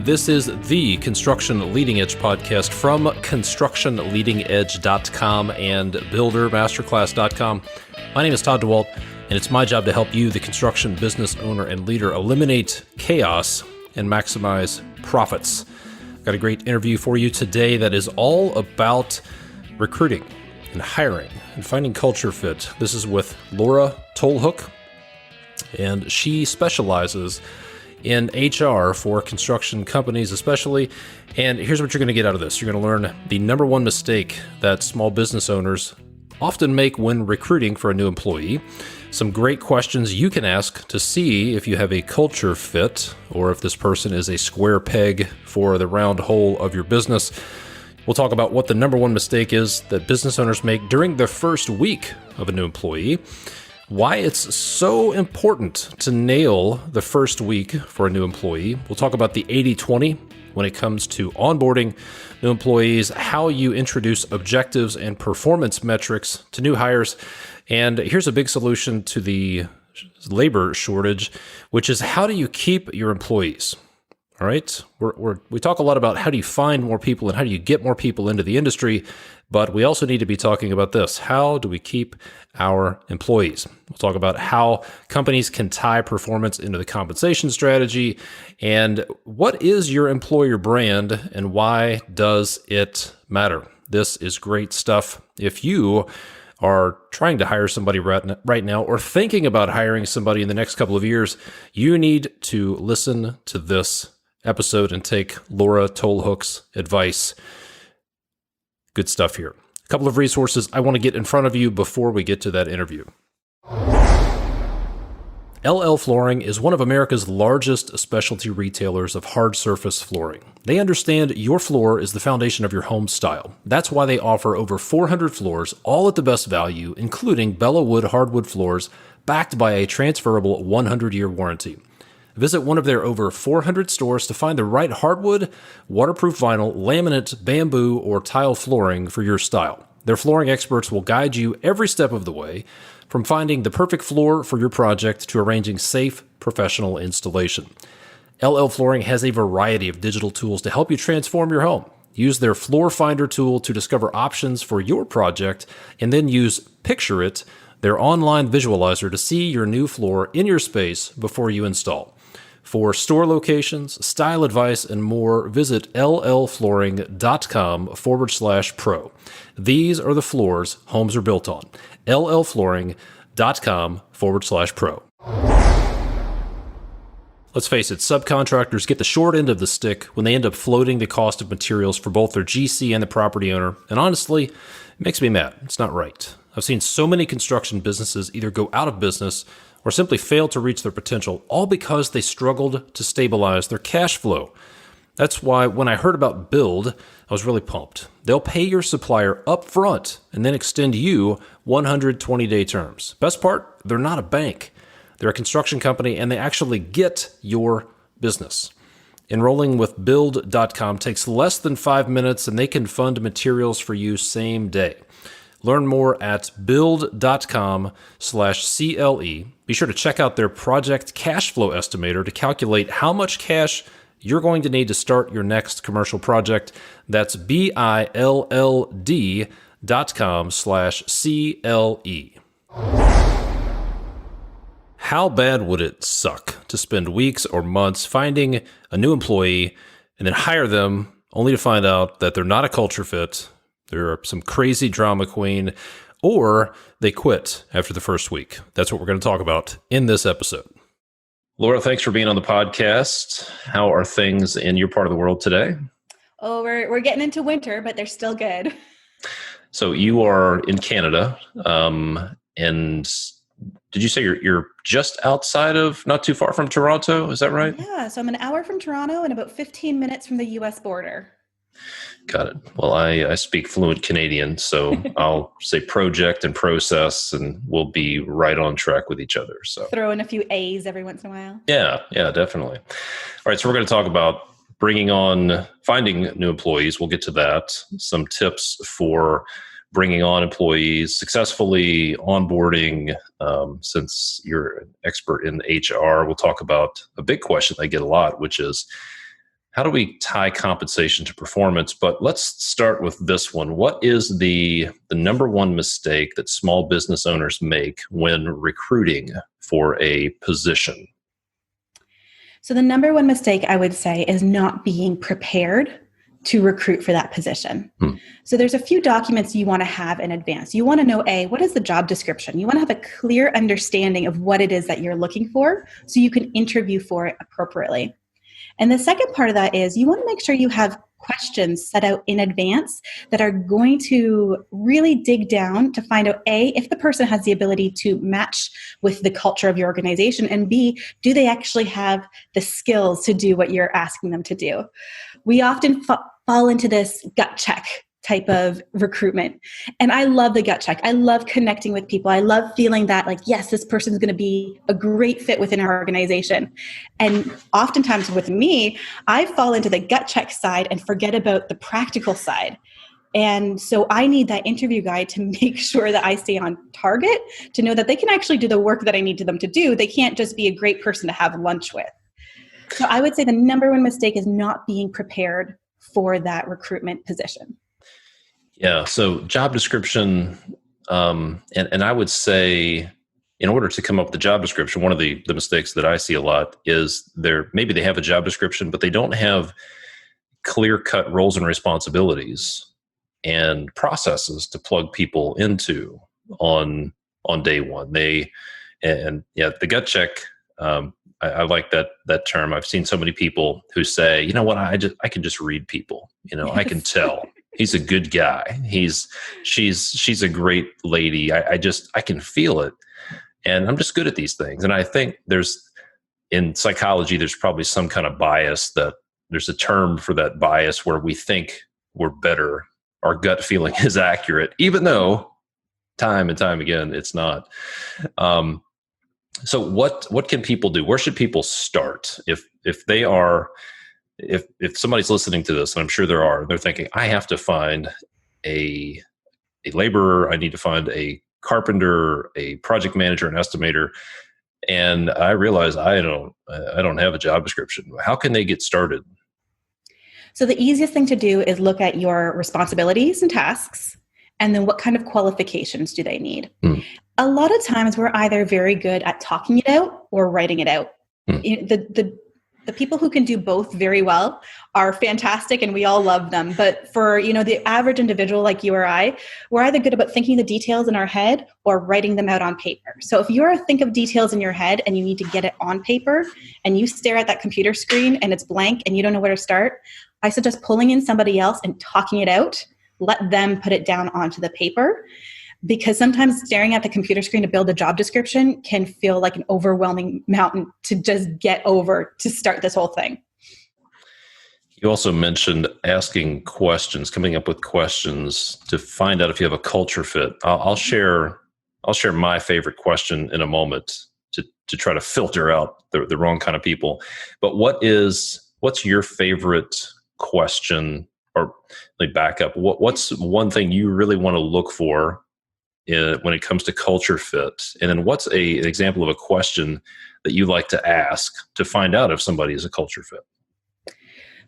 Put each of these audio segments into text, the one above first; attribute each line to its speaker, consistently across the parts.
Speaker 1: This is the Construction Leading Edge podcast from constructionleadingedge.com and buildermasterclass.com. My name is Todd DeWalt, and it's my job to help you, the construction business owner and leader, eliminate chaos and maximize profits. I've got a great interview for you today that is all about recruiting and hiring and finding culture fit. This is with Laura Tolhoek, and she specializes in HR for construction companies especially. And here's what you're going to get out of this. You're going to learn the number one mistake that small business owners often make when recruiting for a new employee, some great questions you can ask to see if you have a culture fit or if this person is a square peg for the round hole of your business. We'll talk about what the number one mistake is that business owners make during the first week of a new employee, why it's so important to nail the first week for a new employee. We'll talk about the 80-20 when it comes to onboarding new employees, how you introduce objectives and performance metrics to new hires. And here's a big solution to the labor shortage, which is how do you keep your employees? All right. We talk a lot about how do you find more people and how do you get more people into the industry, but we also need to be talking about this. How do we keep our employees? We'll talk about how companies can tie performance into the compensation strategy and what is your employer brand and why does it matter? This is great stuff. If you are trying to hire somebody right now or thinking about hiring somebody in the next couple of years, you need to listen to this episode and take Laura Tolhoek's advice. Good stuff here. A couple of resources I want to get in front of you before we get to that interview. LL Flooring is one of America's largest specialty retailers of hard surface flooring. They understand your floor is the foundation of your home style. That's why they offer over 400 floors, all at the best value, including Bella Wood hardwood floors, backed by a transferable 100-year warranty. Visit one of their over 400 stores to find the right hardwood, waterproof vinyl, laminate, bamboo, or tile flooring for your style. Their flooring experts will guide you every step of the way, from finding the perfect floor for your project to arranging safe, professional installation. LL Flooring has a variety of digital tools to help you transform your home. Use their Floor Finder tool to discover options for your project, and then use Picture It, their online visualizer, to see your new floor in your space before you install. For store locations, style advice, and more, visit llflooring.com/pro. These are the floors homes are built on. llflooring.com/pro. Let's face it, subcontractors get the short end of the stick when they end up floating the cost of materials for both their GC and the property owner. And honestly, it makes me mad. It's not right. I've seen so many construction businesses either go out of business or simply fail to reach their potential, all because they struggled to stabilize their cash flow. That's why when I heard about Build, I was really pumped. They'll pay your supplier up front and then extend you 120-day terms. Best part, they're not a bank. They're a construction company, and they actually get your business. Enrolling with Build.com takes less than 5 minutes, and they can fund materials for you same day. Learn more at build.com/CLE. Be sure to check out their project cash flow estimator to calculate how much cash you're going to need to start your next commercial project. That's BILLD.com/CLE. How bad would it suck to spend weeks or months finding a new employee and then hire them only to find out that they're not a culture fit, they're some crazy drama queen, or they quit after the first week? That's what we're going to talk about in this episode. Laura, thanks for being on the podcast. How are things in your part of the world today?
Speaker 2: Oh, we're getting into winter, but they're still good.
Speaker 1: So you are in Canada, and did you say you're just outside of, not too far from Toronto? Is that right?
Speaker 2: Yeah, so I'm an hour from Toronto and about 15 minutes from the U.S. border.
Speaker 1: Got it. Well, I speak fluent Canadian, so I'll say project and process, and we'll be right on track with each other. So
Speaker 2: throw in a few A's every once in a while.
Speaker 1: Yeah, definitely. All right, so we're going to talk about finding new employees. We'll get to that. Some tips for bringing on employees successfully, onboarding. Since you're an expert in HR, we'll talk about a big question I get a lot, which is, how do we tie compensation to performance? But let's start with this one. What is the number one mistake that small business owners make when recruiting for a position?
Speaker 2: So the number one mistake I would say is not being prepared to recruit for that position. So there's a few documents you want to have in advance. You want to know, what is the job description? You want to have a clear understanding of what it is that you're looking for so you can interview for it appropriately. And the second part of that is you want to make sure you have questions set out in advance that are going to really dig down to find out, A, if the person has the ability to match with the culture of your organization, and B, do they actually have the skills to do what you're asking them to do? We often fall into this gut check type of recruitment. And I love the gut check. I love connecting with people. I love feeling that like, yes, this person's going to be a great fit within our organization. And oftentimes with me, I fall into the gut check side and forget about the practical side. And so I need that interview guide to make sure that I stay on target, to know that they can actually do the work that I need them to do. They can't just be a great person to have lunch with. So I would say the number one mistake is not being prepared for that recruitment position.
Speaker 1: Yeah. So job description, and I would say in order to come up with the job description, one of the mistakes that I see a lot is maybe they have a job description, but they don't have clear-cut roles and responsibilities and processes to plug people into on day one. The gut check. I like that term. I've seen so many people who say, you know what, I can just read people. I can tell. He's a good guy. She's a great lady. I can feel it. And I'm just good at these things. And I think in psychology, there's probably some kind of bias that there's a term for that bias where we think we're better. Our gut feeling is accurate, even though time and time again, it's not. So what can people do? Where should people start? If somebody's listening to this, and I'm sure there are, they're thinking, I have to find a laborer, I need to find a carpenter, a project manager, an estimator, and I realize I don't have a job description. How can they get started?
Speaker 2: So the easiest thing to do is look at your responsibilities and tasks, and then what kind of qualifications do they need? A lot of times we're either very good at talking it out or writing it out. The people who can do both very well are fantastic and we all love them. But for, the average individual like you or I, we're either good about thinking the details in our head or writing them out on paper. So if you're think of details in your head and you need to get it on paper and you stare at that computer screen and it's blank and you don't know where to start, I suggest pulling in somebody else and talking it out. Let them put it down onto the paper. Because sometimes staring at the computer screen to build a job description can feel like an overwhelming mountain to just get over to start this whole thing.
Speaker 1: You also mentioned asking questions, coming up with questions to find out if you have a culture fit. I'll share my favorite question in a moment to try to filter out the wrong kind of people. But what's your favorite question? Or let me back up. What's one thing you really want to look for when it comes to culture fit? And then what's an example of a question that you like to ask to find out if somebody is a culture fit?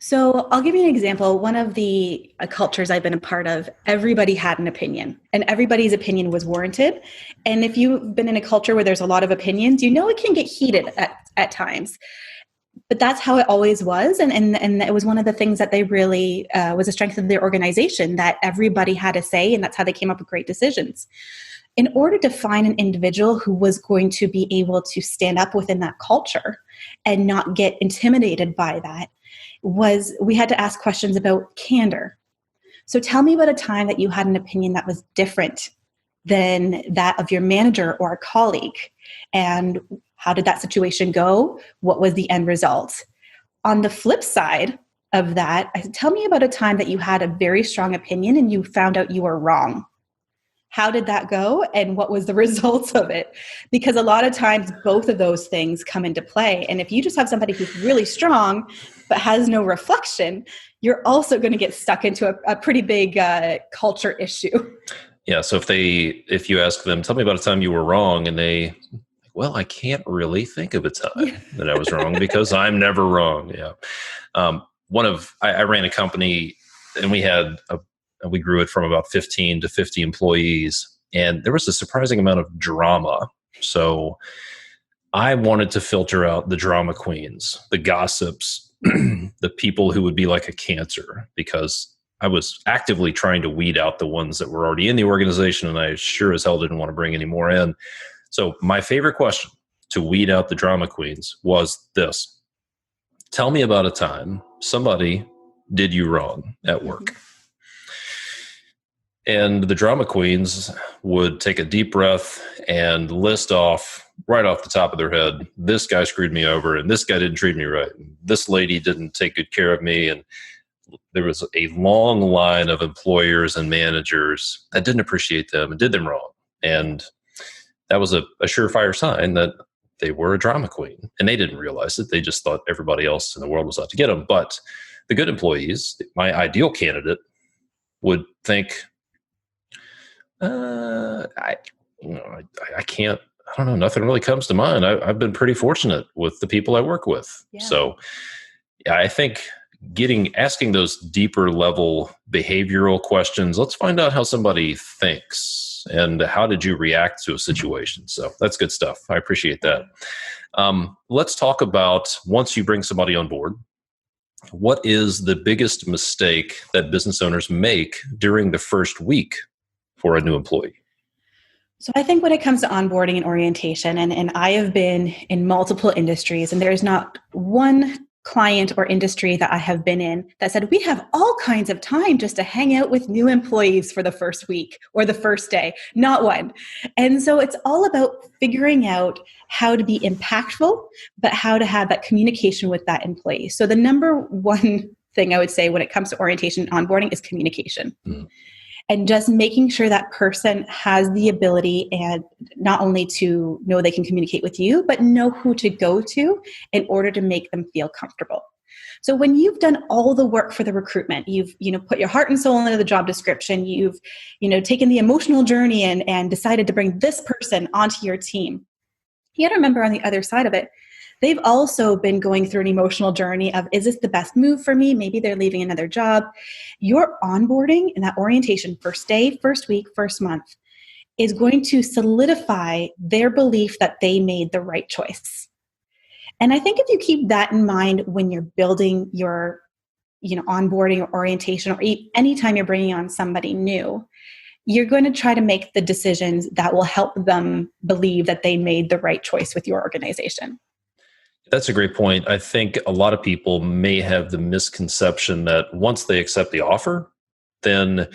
Speaker 2: So I'll give you an example. One of the cultures I've been a part of, everybody had an opinion and everybody's opinion was warranted. And if you've been in a culture where there's a lot of opinions, it can get heated at times. But that's how it always was. And it was one of the things that they really was a strength of their organization, that everybody had a say, and that's how they came up with great decisions. In order to find an individual who was going to be able to stand up within that culture and not get intimidated by that, we had to ask questions about candor. So tell me about a time that you had an opinion that was different than that of your manager or a colleague, and how did that situation go? What was the end result? On the flip side of that, tell me about a time that you had a very strong opinion and you found out you were wrong. How did that go? And what was the results of it? Because a lot of times both of those things come into play. And if you just have somebody who's really strong but has no reflection, you're also going to get stuck into a pretty big culture issue.
Speaker 1: Yeah. So if you ask them, tell me about a time you were wrong, and they, well, I can't really think of a time that I was wrong because I'm never wrong. Yeah. I ran a company, and we grew it from about 15 to 50 employees, and there was a surprising amount of drama. So I wanted to filter out the drama queens, the gossips, the people who would be like a cancer, because I was actively trying to weed out the ones that were already in the organization, and I sure as hell didn't want to bring any more in. So my favorite question to weed out the drama queens was this: tell me about a time somebody did you wrong at work. And the drama queens would take a deep breath and list off right off the top of their head, this guy screwed me over, and this guy didn't treat me right, and this lady didn't take good care of me. And there was a long line of employers and managers that didn't appreciate them and did them wrong. And that was a surefire sign that they were a drama queen. And they didn't realize it. They just thought everybody else in the world was out to get them. But the good employees, my ideal candidate, would think, I can't, I don't know, nothing really comes to mind. I've been pretty fortunate with the people I work with. Yeah. So yeah, I think asking those deeper level behavioral questions, let's find out how somebody thinks and how did you react to a situation. So that's good stuff. I appreciate that. Let's talk about, once you bring somebody on board, what is the biggest mistake that business owners make during the first week for a new employee?
Speaker 2: So I think when it comes to onboarding and orientation, and I have been in multiple industries, and there is not one client or industry that I have been in that said, we have all kinds of time just to hang out with new employees for the first week or the first day. Not one. And so it's all about figuring out how to be impactful, but how to have that communication with that employee. So the number one thing I would say when it comes to orientation and onboarding is communication. Mm. And just making sure that person has the ability and not only to know they can communicate with you, but know who to go to in order to make them feel comfortable. So when you've done all the work for the recruitment, you've put your heart and soul into the job description, you've taken the emotional journey and decided to bring this person onto your team. You got to remember on the other side of it, they've also been going through an emotional journey of, is this the best move for me? Maybe they're leaving another job. Your onboarding and that orientation, first day, first week, first month, is going to solidify their belief that they made the right choice. And I think if you keep that in mind when you're building your onboarding or orientation, or anytime you're bringing on somebody new, you're going to try to make the decisions that will help them believe that they made the right choice with your organization.
Speaker 1: That's a great point. I think a lot of people may have the misconception that once they accept the offer, then,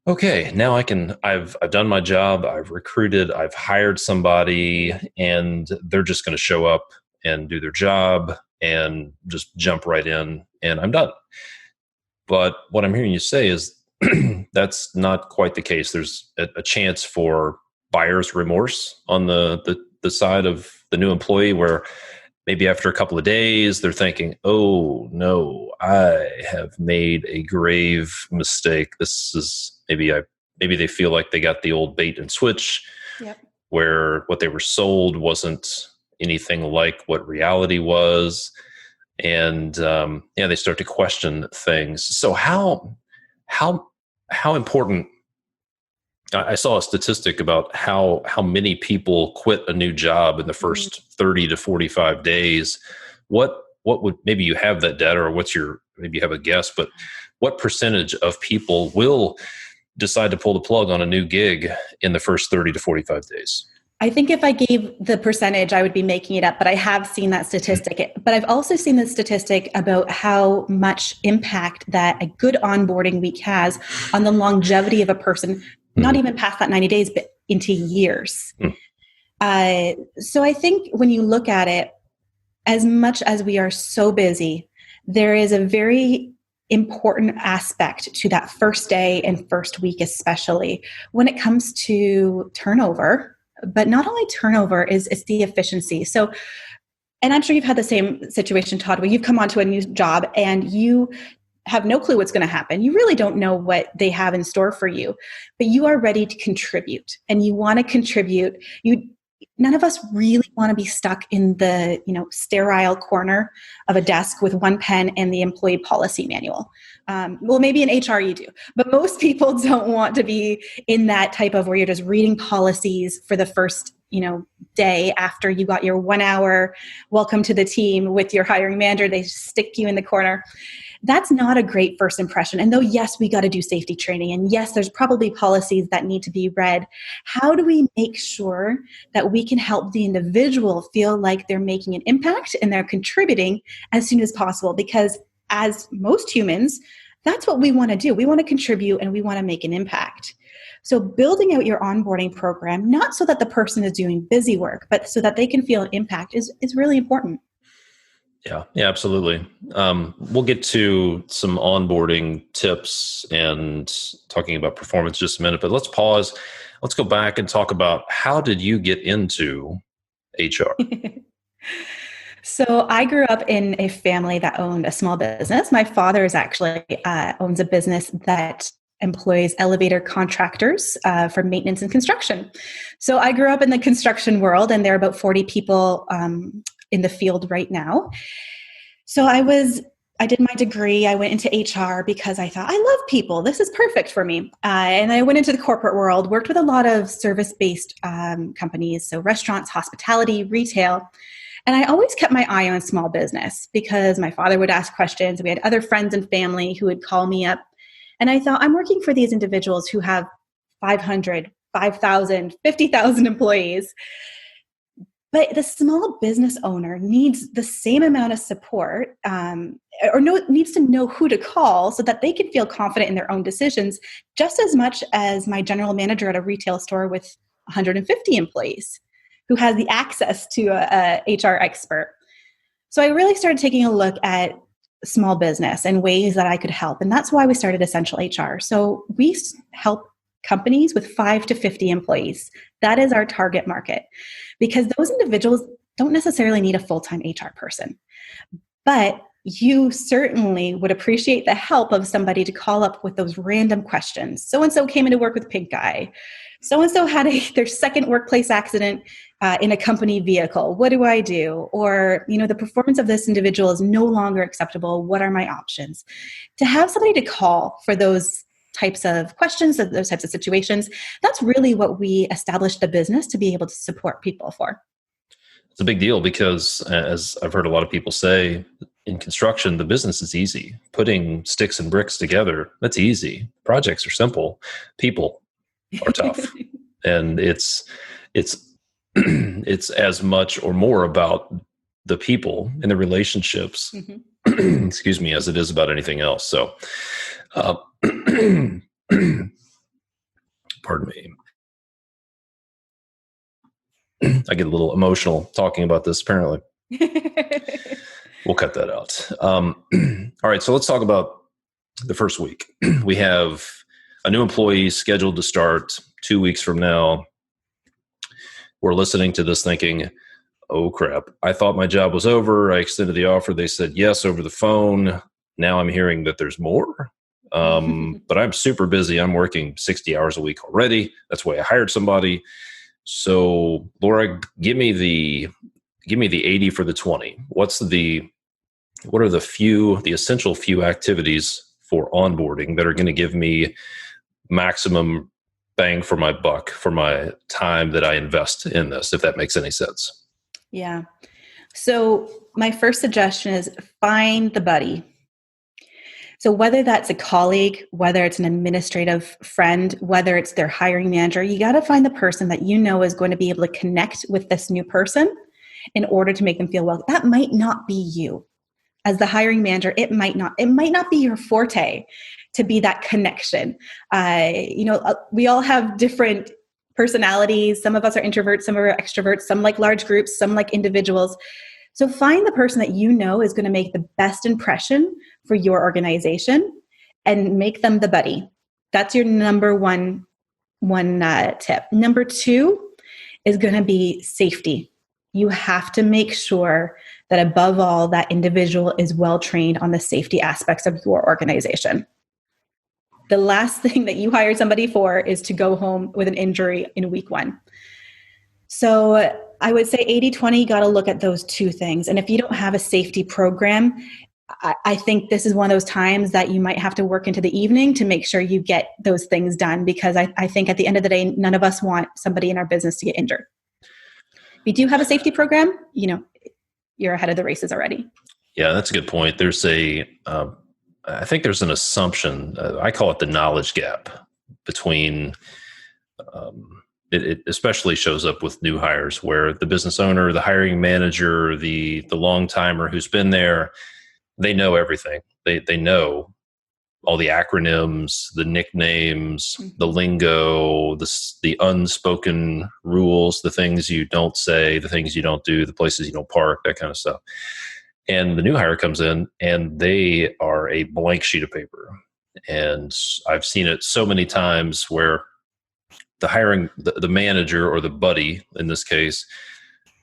Speaker 1: okay, now I've done my job, I've recruited, I've hired somebody, and they're just going to show up and do their job and just jump right in and I'm done. But what I'm hearing you say is that's not quite the case. There's a chance for buyer's remorse on the side of the new employee, where maybe after a couple of days, they're thinking, oh no, I have made a grave mistake. This is maybe they feel like they got the old bait and switch, yep, where what they were sold wasn't anything like what reality was. And they start to question things. So how important, I saw a statistic about how many people quit a new job in the first 30 to 45 days. What would, maybe you have that data, or maybe you have a guess, but what percentage of people will decide to pull the plug on a new gig in the first 30 to 45 days?
Speaker 2: I think if I gave the percentage, I would be making it up, but I have seen that statistic. But I've also seen the statistic about how much impact that a good onboarding week has on the longevity of a person, not even past that 90 days, but into years. So I think when you look at it, as much as we are so busy, there is a very important aspect to that first day and first week, especially when it comes to turnover. But not only turnover, it's the efficiency. So, and I'm sure you've had the same situation, Todd, where you've come onto a new job and you have no clue what's going to happen. You really don't know what they have in store for you, but you are ready to contribute and you want to contribute. none of us really want to be stuck in the, sterile corner of a desk with one pen and the employee policy manual. Well, maybe in HR you do, but most people don't want to be in that type of where you're just reading policies for the first, day after you got your 1 hour welcome to the team with your hiring manager. They stick you in the corner. That's not a great first impression. And though, yes, we got to do safety training. And yes, there's probably policies that need to be read. How do we make sure that we can help the individual feel like they're making an impact and they're contributing as soon as possible? Because as most humans, that's what we want to do. We want to contribute and we want to make an impact. So building out your onboarding program, not so that the person is doing busy work, but so that they can feel an impact is really important.
Speaker 1: Yeah, absolutely. We'll get to some onboarding tips and talking about performance in just a minute, but let's pause. Let's go back and talk about how did you get into HR?
Speaker 2: So I grew up in a family that owned a small business. My father is actually owns a business that employs elevator contractors for maintenance and construction. So I grew up in the construction world, and there are about 40 people in the field right now. So I did my degree. I went into HR because I thought, I love people. This is perfect for me. And I went into the corporate world, worked with a lot of service-based companies, so restaurants, hospitality, retail. And I always kept my eye on small business because my father would ask questions. We had other friends and family who would call me up. And I thought, I'm working for these individuals who have 500, 5,000, 50,000 employees. But the small business owner needs the same amount of support needs to know who to call so that they can feel confident in their own decisions just as much as my general manager at a retail store with 150 employees who has the access to a HR expert. So I really started taking a look at small business and ways that I could help. And that's why we started Essential HR. So we help companies with 5 to 50 employees. That is our target market because those individuals don't necessarily need a full-time HR person. But you certainly would appreciate the help of somebody to call up with those random questions. So-and-so came into work with pink eye. So-and-so had their second workplace accident in a company vehicle. What do I do? Or, the performance of this individual is no longer acceptable. What are my options? To have somebody to call for those types of questions, those types of situations, that's really what we established the business to be able to support people for.
Speaker 1: It's a big deal because, as I've heard a lot of people say, in construction, the business is easy. Putting sticks and bricks together, that's easy. Projects are simple. People are tough. And it's as much or more about the people and the relationships, excuse me, as it is about anything else. So, pardon me. I get a little emotional talking about this, apparently. We'll cut that out. All right, so let's talk about the first week. We have a new employee scheduled to start 2 weeks from now. We're listening to this thinking, oh crap, I thought my job was over. I extended the offer. They said yes over the phone. Now I'm hearing that there's more. But I'm super busy. I'm working 60 hours a week already. That's why I hired somebody. So Laura, give me the 80 for the 20. What are the essential few activities for onboarding that are going to give me maximum bang for my buck for my time that I invest in this, if that makes any sense?
Speaker 2: Yeah. So my first suggestion is find the buddy. So whether that's a colleague, whether it's an administrative friend, whether it's their hiring manager, you got to find the person that you know is going to be able to connect with this new person in order to make them feel well. That might not be you. As the hiring manager, it might not be your forte to be that connection. We all have different personalities. Some of us are introverts, some are extroverts, some like large groups, some like individuals. So find the person that you know is going to make the best impression for your organization and make them the buddy. That's your number one tip. Number 2 is going to be safety. You have to make sure that above all, that individual is well trained on the safety aspects of your organization. The last thing that you hire somebody for is to go home with an injury in week 1. So I would say 80-20, got to look at those two things. And if you don't have a safety program, I think this is one of those times that you might have to work into the evening to make sure you get those things done, because I think at the end of the day, none of us want somebody in our business to get injured. If you do have a safety program, you're ahead of the races already.
Speaker 1: Yeah, that's a good point. There's I think there's an assumption, I call it the knowledge gap between, it especially shows up with new hires, where the business owner, the hiring manager, the long timer who's been there, they know everything. They know all the acronyms, the nicknames, the lingo, the unspoken rules, the things you don't say, the things you don't do, the places you don't park, that kind of stuff. And the new hire comes in and they are a blank sheet of paper. And I've seen it so many times where the manager or the buddy in this case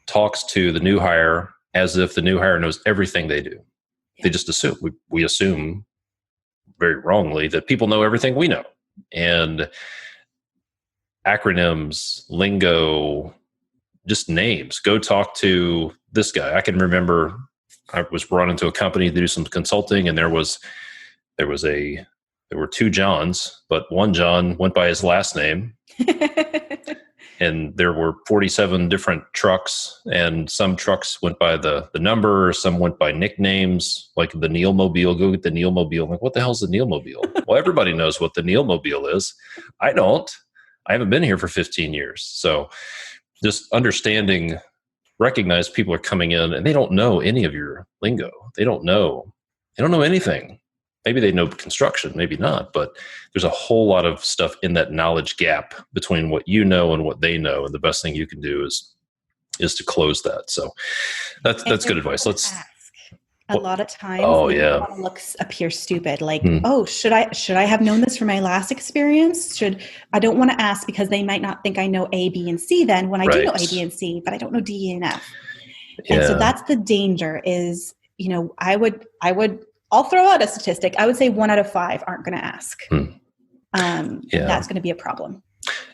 Speaker 1: talks to the new hire as if the new hire knows everything they do. They just assume, we assume very wrongly that people know everything we know. And acronyms, lingo, just names. Go talk to this guy. I can remember I was brought into a company to do some consulting, and there were two Johns, but one John went by his last name. And there were 47 different trucks, and some trucks went by the number, some went by nicknames, like the Neil Mobile. Go get the Neil Mobile. I'm like, what the hell's the Neil Mobile? Well, everybody knows what the Neil Mobile is. I don't. I haven't been here for 15 years. So just recognize people are coming in and they don't know any of your lingo. They don't know anything. Maybe they know construction, maybe not, but there's a whole lot of stuff in that knowledge gap between what you know and what they know. And the best thing you can do is to close that. So that's good advice. Let's
Speaker 2: ask. A lot of times, appear stupid. Like, should I have known this from my last experience? I don't want to ask because they might not think I know A, B, and C. Then when I do know A, B, and C, but I don't know D, E, and F. And so that's the danger. Is I'll throw out a statistic. I would say 1 out of 5 aren't going to ask. That's going to be a problem.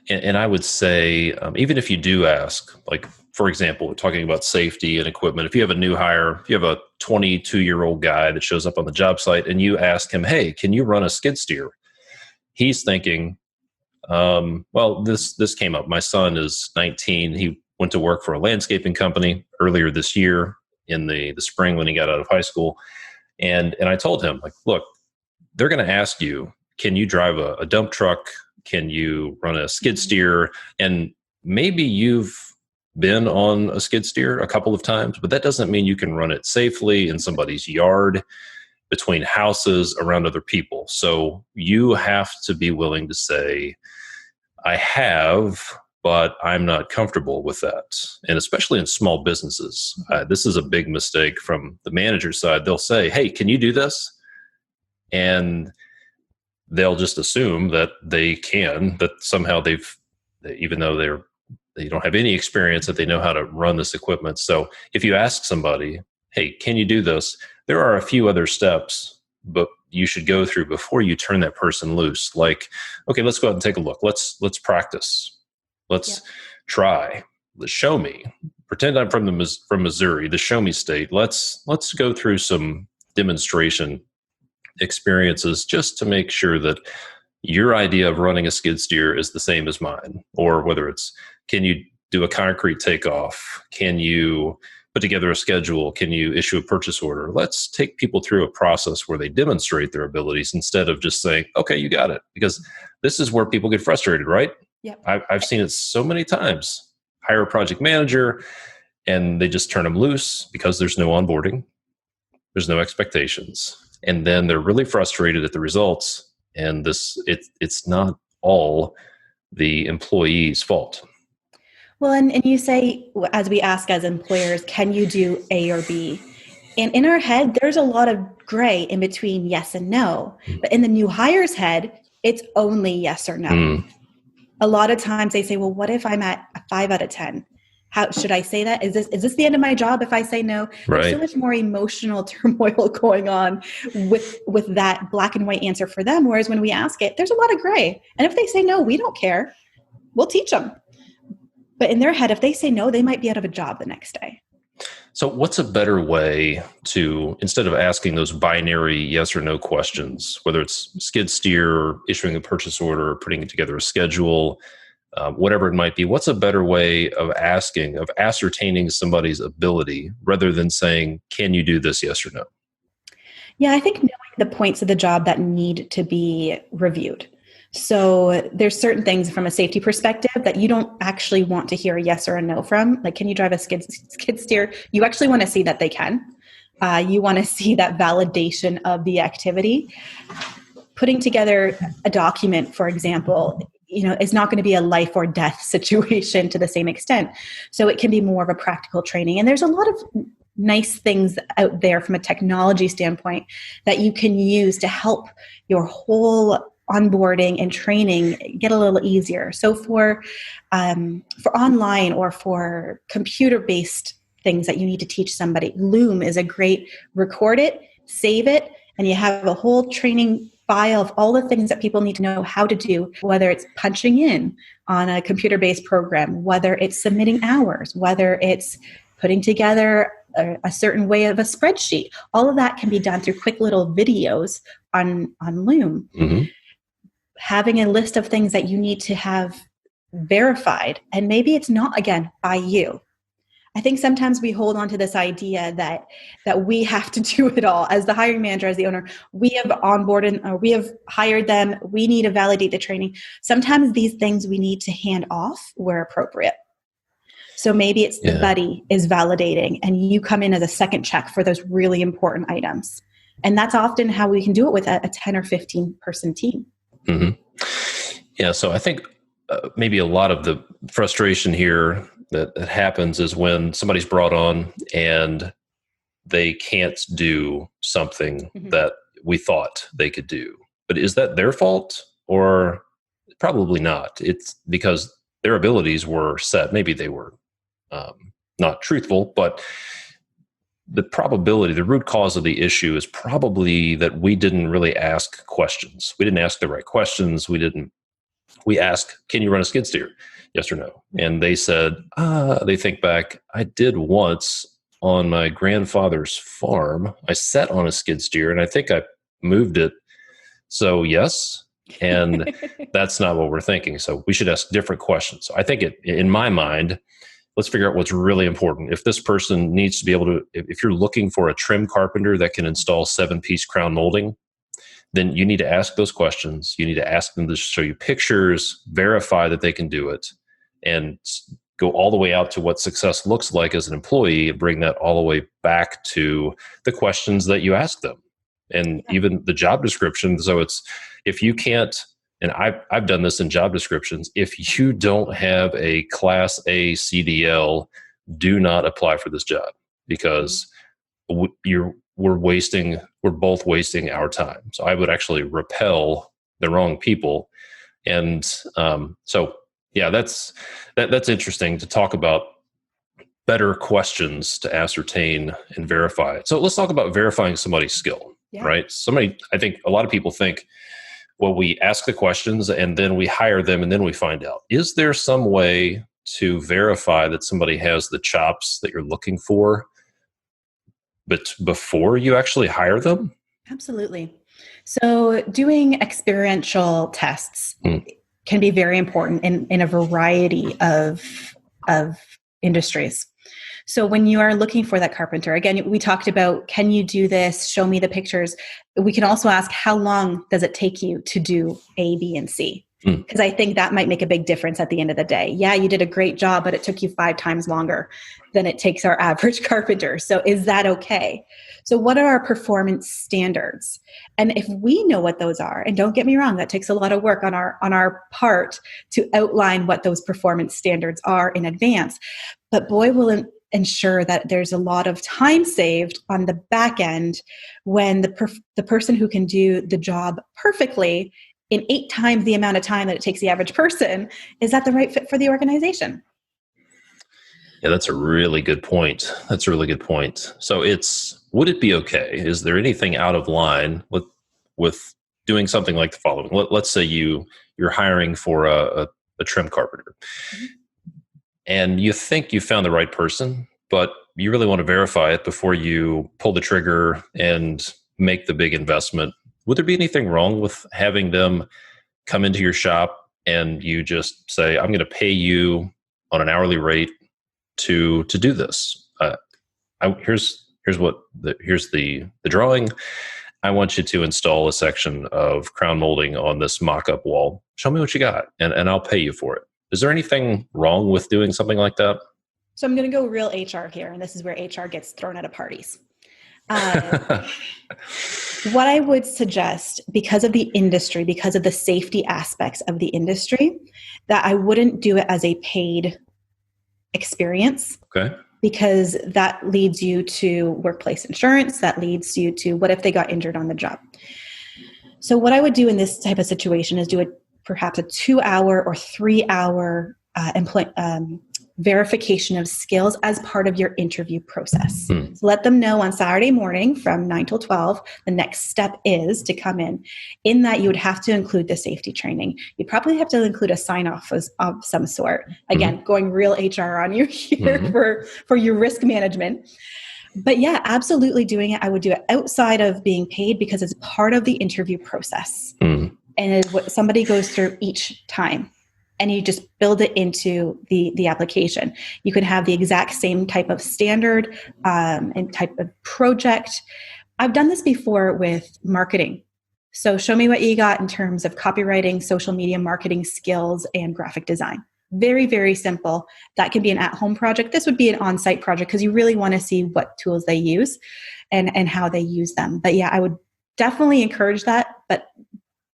Speaker 1: And I would say, even if you do ask, like, for example, we're talking about safety and equipment. If you have a new hire, if you have a 22-year-old guy that shows up on the job site and you ask him, hey, can you run a skid steer? He's thinking, this came up. My son is 19. He went to work for a landscaping company earlier this year in the spring when he got out of high school. And I told him, like, look, they're going to ask you, can you drive a dump truck? Can you run a skid steer? And maybe you've been on a skid steer a couple of times, but that doesn't mean you can run it safely in somebody's yard, between houses, around other people. So you have to be willing to say, I have, but I'm not comfortable with that. And especially in small businesses, this is a big mistake from the manager's side. They'll say, hey, can you do this? And they'll just assume that they can, that somehow even though they don't have any experience, that they know how to run this equipment. So if you ask somebody, hey, can you do this? There are a few other steps, but you should go through before you turn that person loose. Like, okay, let's go out and take a look. Let's practice. Let's try. Let's show me. Pretend I'm from Missouri, the show me state. Let's go through some demonstration experiences just to make sure that your idea of running a skid steer is the same as mine. Or whether it's, can you do a concrete takeoff? Can you put together a schedule? Can you issue a purchase order? Let's take people through a process where they demonstrate their abilities instead of just saying, okay, you got it. Because this is where people get frustrated, right?
Speaker 2: Yep.
Speaker 1: I've seen it so many times. Hire a project manager and they just turn them loose because there's no onboarding. There's no expectations. And then they're really frustrated at the results. And it's not all the employee's fault.
Speaker 2: Well, and you say, as we ask as employers, can you do A or B? And in our head, there's a lot of gray in between yes and no. But in the new hire's head, it's only yes or no. A lot of times they say, well, what if I'm at a 5 out of 10? How should I say that? Is this the end of my job if I say no?
Speaker 1: Right.
Speaker 2: There's so much more emotional turmoil going on with that black and white answer for them. Whereas when we ask it, there's a lot of gray. And if they say no, we don't care. We'll teach them. But in their head, if they say no, they might be out of a job the next day.
Speaker 1: So what's a better way to, instead of asking those binary yes or no questions, whether it's skid steer, issuing a purchase order, or putting together a schedule, whatever it might be, what's a better way of ascertaining somebody's ability rather than saying, can you do this, yes or no?
Speaker 2: Yeah, I think knowing the points of the job that need to be reviewed. So there's certain things from a safety perspective that you don't actually want to hear a yes or a no from. Like, can you drive a skid steer? You actually want to see that they can. You want to see that validation of the activity. Putting together a document, for example, is not going to be a life or death situation to the same extent. So it can be more of a practical training. And there's a lot of nice things out there from a technology standpoint that you can use to help your whole onboarding and training get a little easier. So for online or for computer-based things that you need to teach somebody, Loom is a great record it, save it, and you have a whole training file of all the things that people need to know how to do, whether it's punching in on a computer-based program, whether it's submitting hours, whether it's putting together a certain way of a spreadsheet. All of that can be done through quick little videos on Loom.
Speaker 1: Mm-hmm.
Speaker 2: Having a list of things that you need to have verified, and maybe it's not, again, by you. I think sometimes we hold on to this idea that we have to do it all. As the hiring manager, as the owner, we have onboarded, or we have hired them, we need to validate the training. Sometimes these things we need to hand off where appropriate. So maybe it's the buddy is validating and you come in as a second check for those really important items. And that's often how we can do it with a 10 or 15 person team.
Speaker 1: Mm-hmm. Yeah. So I think maybe a lot of the frustration here that happens is when somebody's brought on and they can't do something that we thought they could do. But is that their fault? Or probably not. It's because their abilities were set. Maybe they were not truthful, but the probability, the root cause of the issue is probably that we didn't really ask questions. We didn't ask the right questions. We asked, can you run a skid steer? Yes or no? And they said, they think back, I did once on my grandfather's farm. I sat on a skid steer and I think I moved it. So yes. And that's not what we're thinking. So we should ask different questions. So I think in my mind, let's figure out what's really important. If this person needs to be able to, if you're looking for a trim carpenter that can install 7-piece crown molding, then you need to ask those questions. You need to ask them to show you pictures, verify that they can do it, and go all the way out to what success looks like as an employee and bring that all the way back to the questions that you ask them. And even the job description. So it's, if you can't, and I've done this in job descriptions, if you don't have a Class A CDL, do not apply for this job, because we're both wasting our time. So I would actually repel the wrong people. And so, yeah, that's interesting to talk about better questions to ascertain and verify. So let's talk about verifying somebody's skill, right? I think a lot of people think, well, we ask the questions and then we hire them and then we find out. Is there some way to verify that somebody has the chops that you're looking for, but before you actually hire them?
Speaker 2: Absolutely. So doing experiential tests can be very important in a variety of industries. So when you are looking for that carpenter, again, we talked about, can you do this? Show me the pictures. We can also ask, how long does it take you to do A, B, and C? Because I think that might make a big difference at the end of the day. Yeah, you did a great job, but it took you 5 times longer than it takes our average carpenter. So is that okay? So what are our performance standards? And if we know what those are, and don't get me wrong, that takes a lot of work on our part to outline what those performance standards are in advance. But boy, will ensure that there's a lot of time saved on the back end when the person who can do the job perfectly in 8 times the amount of time that it takes the average person, is that the right fit for the organization?
Speaker 1: Yeah, that's a really good point. That's a really good point. So would it be okay? Is there anything out of line with doing something like the following? Let's say you're hiring for a trim carpenter. and you think you found the right person, but you really want to verify it before you pull the trigger and make the big investment. Would there be anything wrong with having them come into your shop and you just say, I'm going to pay you on an hourly rate to do this? Here's the drawing. I want you to install a section of crown molding on this mock-up wall. Show me what you got, and I'll pay you for it. Is there anything wrong with doing something like that?
Speaker 2: So I'm going to go real HR here, and this is where HR gets thrown out of parties. What I would suggest, because of the industry, because of the safety aspects of the industry, that I wouldn't do it as a paid experience.
Speaker 1: Okay.
Speaker 2: Because that leads you to workplace insurance, that leads you to what if they got injured on the job. So what I would do in this type of situation is do perhaps a 2-hour or 3-hour verification of skills as part of your interview process. So let them know on Saturday morning from 9 till 12, the next step is to come in. In that, you would have to include the safety training. You probably have to include a sign-off of some sort. Again, going real HR on you here for your risk management. But yeah, absolutely doing it. I would do it outside of being paid because it's part of the interview process. And it's what somebody goes through each time. And you just build it into the application. You can have the exact same type of standard and type of project. I've done this before with marketing. So show me what you got in terms of copywriting, social media marketing skills, and graphic design. Very, very simple. That can be an at-home project. This would be an on-site project because you really want to see what tools they use and how they use them. But yeah, I would definitely encourage that, but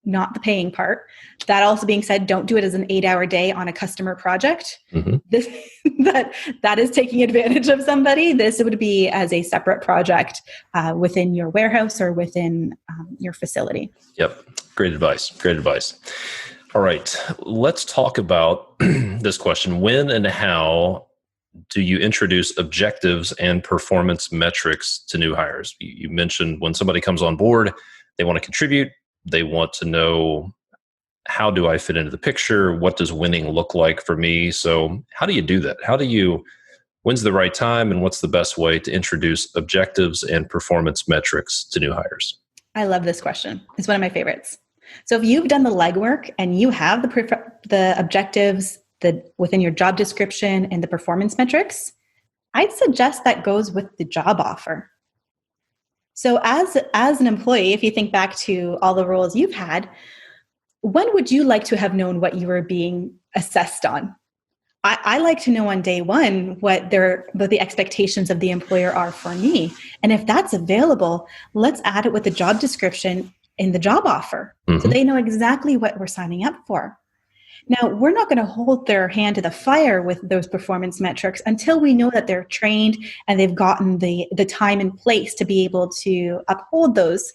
Speaker 2: not the paying part. That also being said, don't do it as an 8-hour day on a customer project. That is taking advantage of somebody. This would be as a separate project within your warehouse or within your facility.
Speaker 1: Yep. Great advice. Great advice. All right. Let's talk about this question. When and how do you introduce objectives and performance metrics to new hires? You mentioned when somebody comes on board, they want to contribute. They want to know, how do I fit into the picture? What does winning look like for me? So how do you do that? When's the right time, and what's the best way to introduce objectives and performance metrics to new hires?
Speaker 2: I love this question. It's one of my favorites. So if you've done the legwork and you have the objectives within your job description and the performance metrics, I'd suggest that goes with the job offer. So as an employee, if you think back to all the roles you've had, when would you like to have known what you were being assessed on? I like to know on day one what the expectations of the employer are for me. And if that's available, let's add it with the job description in the job offer. So they know exactly what we're signing up for. Now, we're not going to hold their hand to the fire with those performance metrics until we know that they're trained and they've gotten the time and place to be able to uphold those.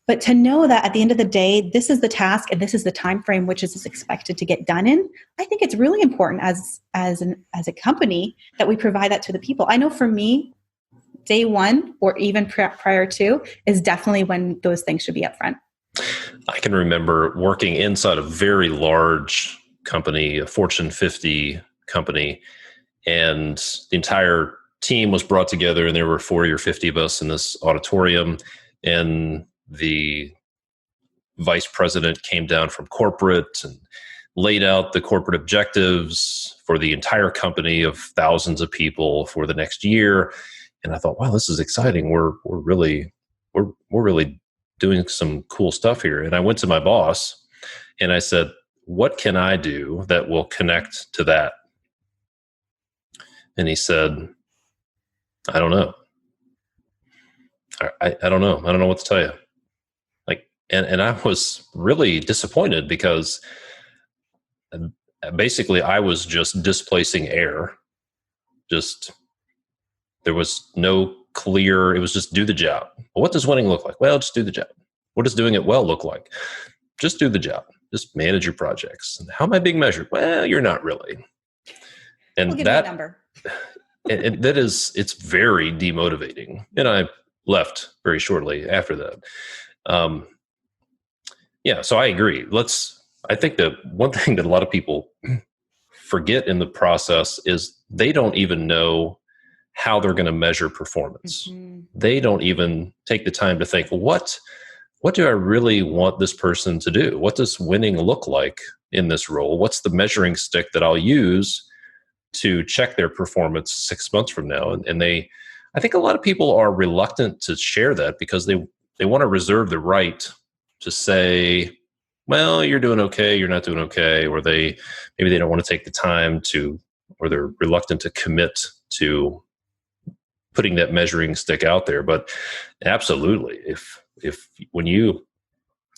Speaker 2: But to know that at the end of the day, this is the task and this is the time frame which is expected to get done in, I think it's really important as a company that we provide that to the people. I know for me, day one or even prior to is definitely when those things should be up front.
Speaker 1: I can remember working inside a very large company, a Fortune 50 company, and the entire team was brought together, and there were 40 or 50 of us in this auditorium, and the vice president came down from corporate and laid out the corporate objectives for the entire company of thousands of people for the next year. And I thought, wow, this is exciting. We're really doing some cool stuff here. And I went to my boss and I said, what can I do that will connect to that? And he said, I don't know. I don't know. I don't know what to tell you. And I was really disappointed because basically I was just displacing air. There was no clear, it was just do the job. Well, what does winning look like? Well, just do the job. What does doing it well look like? Just do the job. Just manage your projects. How am I being measured? Well, you're not really. And
Speaker 2: we'll give you a number.
Speaker 1: and it's very demotivating. And I left very shortly after that. So I agree. I think that one thing that a lot of people forget in the process is they don't even know how they're going to measure performance.
Speaker 2: Mm-hmm.
Speaker 1: They don't even take the time to think, what do I really want this person to do? What does winning look like in this role? What's the measuring stick that I'll use to check their performance 6 months from now? And I think a lot of people are reluctant to share that because they want to reserve the right to say, well, you're doing okay, you're not doing okay, or maybe they don't want to take the time to, or they're reluctant to commit to putting that measuring stick out there. But absolutely, if when you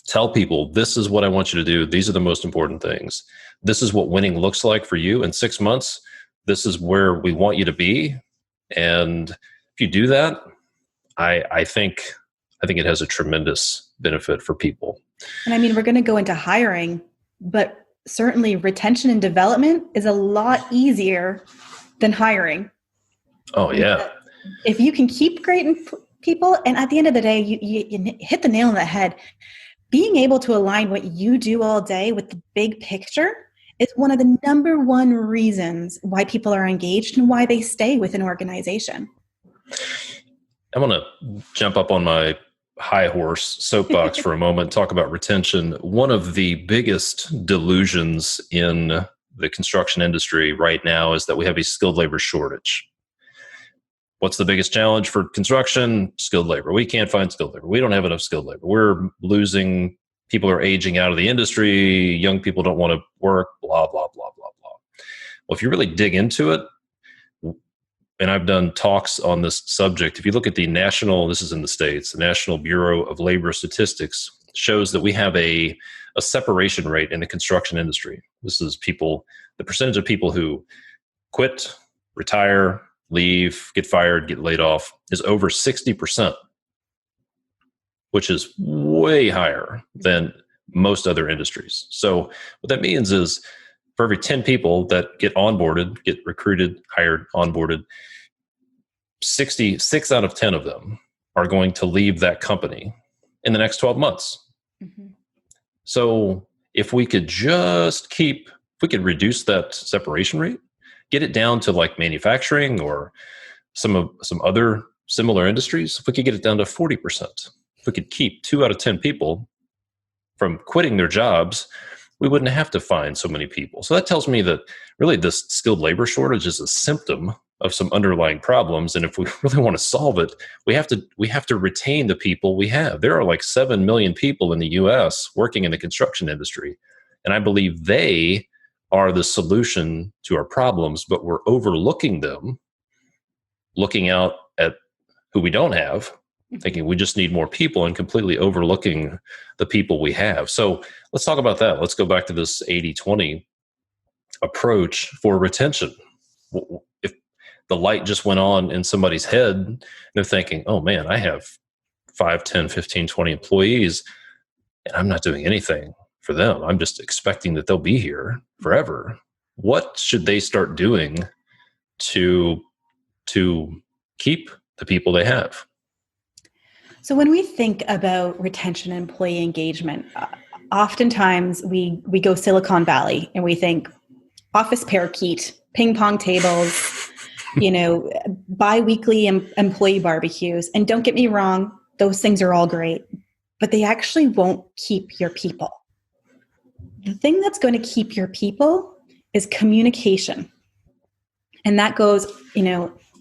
Speaker 1: tell people, this is what I want you to do, these are the most important things, this is what winning looks like for you in 6 months, this is where we want you to be, and if you do that, I think it has a tremendous benefit for people.
Speaker 2: And I mean, we're going to go into hiring, but certainly retention and development is a lot easier than hiring.
Speaker 1: Oh, yeah.
Speaker 2: If you can keep great people, and at the end of the day, you hit the nail on the head, being able to align what you do all day with the big picture is one of the number one reasons why people are engaged and why they stay with an organization.
Speaker 1: I want to jump up on my high horse soapbox for a moment, talk about retention. One of the biggest delusions in the construction industry right now is that we have a skilled labor shortage. What's the biggest challenge for construction? Skilled labor. We can't find skilled labor. We don't have enough skilled labor. We're losing, people are aging out of the industry. Young people don't want to work, blah, blah, blah, blah, blah. Well, if you really dig into it, and I've done talks on this subject, if you look at this is in the States, the National Bureau of Labor Statistics shows that we have a separation rate in the construction industry. This is the percentage of people who quit, retire, leave, get fired, get laid off is over 60%, which is way higher than most other industries. So what that means is for every 10 people that get onboarded, get recruited, hired, onboarded, 6 out of 10 of them are going to leave that company in the next 12 months. Mm-hmm. So if we could reduce that separation rate, get it down to like manufacturing or some other similar industries, if we could get it down to 40%, if we could keep 2 out of 10 people from quitting their jobs, we wouldn't have to find so many people. So that tells me that really this skilled labor shortage is a symptom of some underlying problems. And if we really want to solve it, we have to retain the people we have. There are like 7 million people in the US working in the construction industry. And I believe they are the solution to our problems, but we're overlooking them, looking out at who we don't have, thinking we just need more people, and completely overlooking the people we have. So let's talk about that. Let's go back to this 80-20 approach for retention. If the light just went on in somebody's head, they're thinking, oh man, I have 5, 10, 15, 20 employees, and I'm not doing anything for them. I'm just expecting that they'll be here forever. What should they start doing to keep the people they have?
Speaker 2: So when we think about retention and employee engagement, oftentimes we go Silicon Valley and we think office parakeet, ping pong tables, bi-weekly employee barbecues. And don't get me wrong, those things are all great, but they actually won't keep your people. The thing that's going to keep your people is communication. And that goes,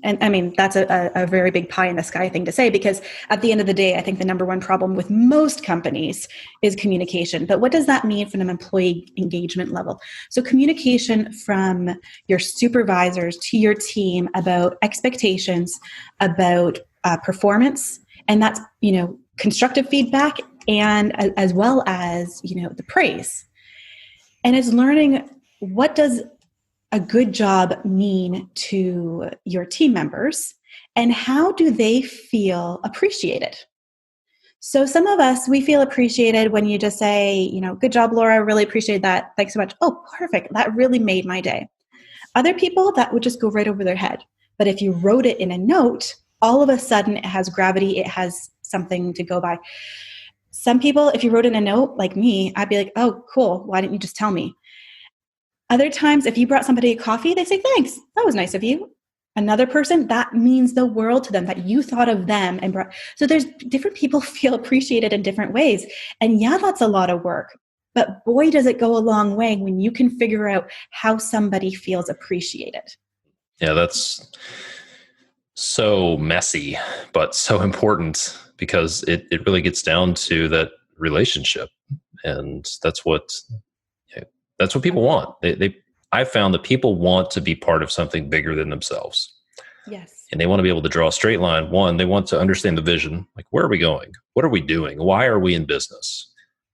Speaker 2: and I mean, that's a very big pie in the sky thing to say, because at the end of the day, I think the number one problem with most companies is communication. But what does that mean from an employee engagement level? So communication from your supervisors to your team about expectations, about performance, and that's, constructive feedback, and as well as, the praise. And it's learning, what does a good job mean to your team members, and how do they feel appreciated? So some of us, we feel appreciated when you just say, good job, Laura, really appreciate that. Thanks so much. Oh, perfect. That really made my day. Other people, that would just go right over their head. But if you wrote it in a note, all of a sudden it has gravity. It has something to go by. Some people, if you wrote in a note like me, I'd be like, oh, cool. Why didn't you just tell me? Other times, if you brought somebody a coffee, they say, thanks, that was nice of you. Another person, that means the world to them, that you thought of them and brought. So there's different people feel appreciated in different ways. And yeah, that's a lot of work. But boy, does it go a long way when you can figure out how somebody feels appreciated.
Speaker 1: Yeah, that's so messy, but so important because it really gets down to that relationship. And that's what people want. I found that people want to be part of something bigger than themselves.
Speaker 2: Yes.
Speaker 1: And they want to be able to draw a straight line. One, they want to understand the vision. Like, where are we going? What are we doing? Why are we in business?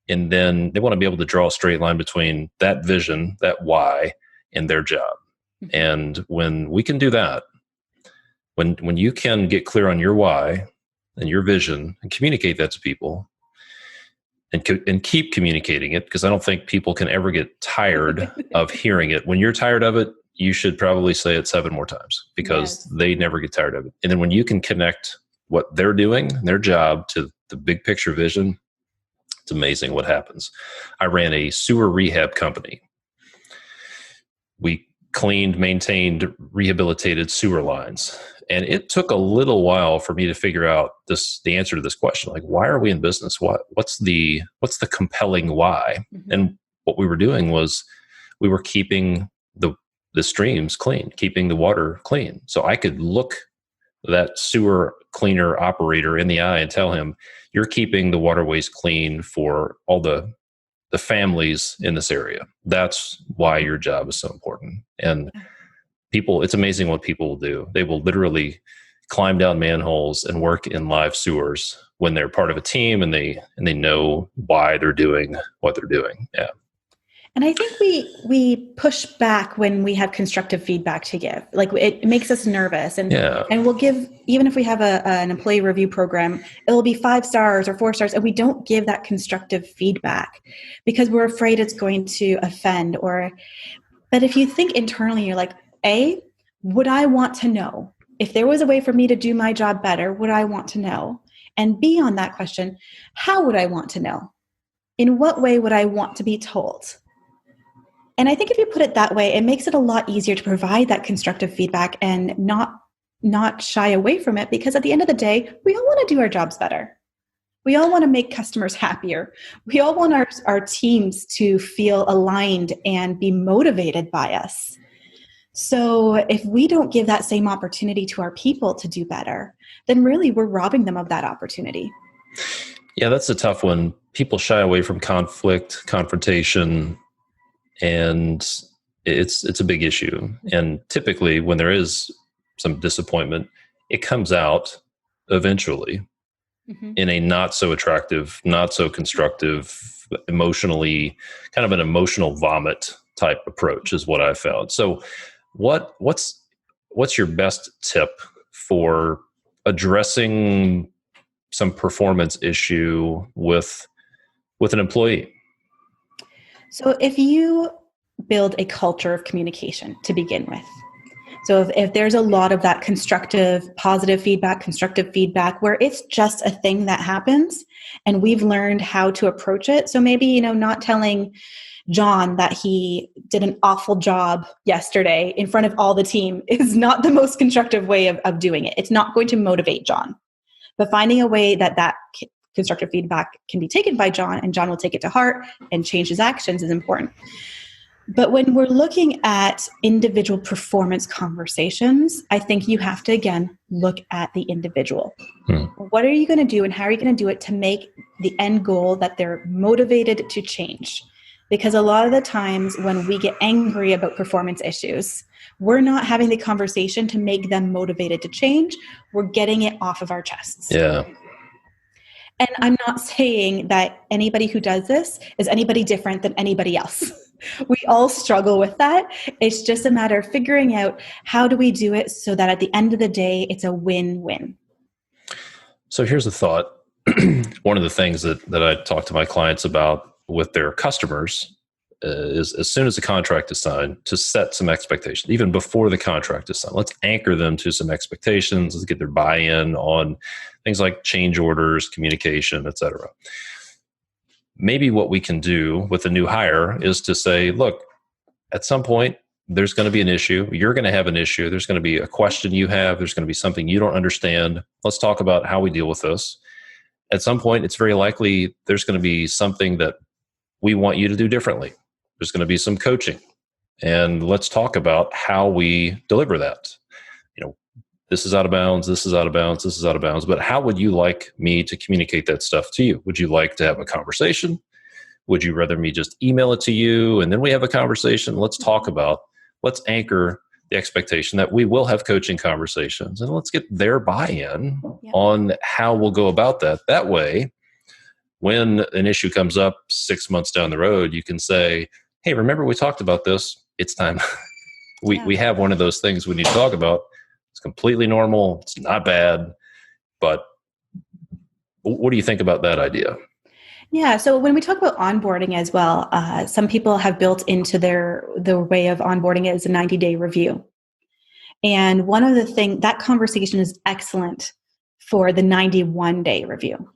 Speaker 1: And then they want to be able to draw a straight line between that vision, that why, and their job. Mm-hmm. And when we can do that, when you can get clear on your why and your vision and communicate that to people, and keep communicating it, because I don't think people can ever get tired of hearing it. When you're tired of it, you should probably say it 7 more times, because they never get tired of it. And then when you can connect what they're doing, their job, to the big picture vision, it's amazing what happens. I ran a sewer rehab company. We cleaned, maintained, rehabilitated sewer lines. And it took a little while for me to figure out the answer to this question. Like, why are we in business? What's the compelling why? Mm-hmm. And what we were doing was we were keeping the streams clean, keeping the water clean. So I could look that sewer cleaner operator in the eye and tell him, you're keeping the waterways clean for all the families in this area. That's why your job is so important. And people, it's amazing what people will do. They will literally climb down manholes and work in live sewers when they're part of a team and they know why they're doing what they're doing. Yeah.
Speaker 2: And I think we push back when we have constructive feedback to give. Like, it makes us nervous, and we'll give, even if we have an employee review program, it will be 5 stars or 4 stars, and we don't give that constructive feedback because we're afraid it's going to offend. But if you think internally, you're like, A, would I want to know? If there was a way for me to do my job better, would I want to know? And B, on that question, how would I want to know? In what way would I want to be told? And I think if you put it that way, it makes it a lot easier to provide that constructive feedback and not shy away from it, because at the end of the day, we all want to do our jobs better. We all want to make customers happier. We all want our teams to feel aligned and be motivated by us. So if we don't give that same opportunity to our people to do better, then really we're robbing them of that opportunity.
Speaker 1: Yeah, that's a tough one. People shy away from conflict, confrontation, and it's a big issue. And typically when there is some disappointment, it comes out eventually in a not so attractive, not so constructive, emotionally, kind of an emotional vomit type approach is what I found. So what's your best tip for addressing some performance issue with an employee?
Speaker 2: So if you build a culture of communication to begin with, so if there's a lot of that constructive feedback where it's just a thing that happens and we've learned how to approach it. So maybe, not telling John that he did an awful job yesterday in front of all the team is not the most constructive way of doing it. It's not going to motivate John. But finding a way that constructive feedback can be taken by John, and John will take it to heart and change his actions, is important. But when we're looking at individual performance conversations, I think you have to, again, look at the individual. What are you going to do, and how are you going to do it to make the end goal that they're motivated to change? Because a lot of the times when we get angry about performance issues, we're not having the conversation to make them motivated to change. We're getting it off of our chests.
Speaker 1: Yeah.
Speaker 2: And I'm not saying that anybody who does this is anybody different than anybody else. We all struggle with that. It's just a matter of figuring out how do we do it so that at the end of the day, it's a win-win.
Speaker 1: So here's a thought. One of the things that I talk to my clients about with their customers is, as soon as the contract is signed, to set some expectations, even before the contract is signed. Let's anchor them to some expectations. Let's get their buy-in on things like change orders, communication, et cetera. Maybe what we can do with a new hire is to say, look, at some point, there's going to be an issue. You're going to have an issue. There's going to be a question you have. There's going to be something you don't understand. Let's talk about how we deal with this. At some point, it's very likely there's going to be something that we want you to do differently. There's going to be some coaching. And let's talk about how we deliver that. This is out of bounds, this is out of bounds, this is out of bounds. But how would you like me to communicate that stuff to you? Would you like to have a conversation? Would you rather me just email it to you and then we have a conversation? Let's anchor the expectation that we will have coaching conversations, and let's get their buy-in on how we'll go about that. That way, when an issue comes up 6 months down the road, you can say, hey, remember we talked about this? It's time. We have one of those things we need to talk about. It's completely normal. It's not bad. But what do you think about that idea?
Speaker 2: Yeah. So when we talk about onboarding as well, some people have built into their way of onboarding is a 90-day review. And one of the things, that conversation is excellent for the 91-day review.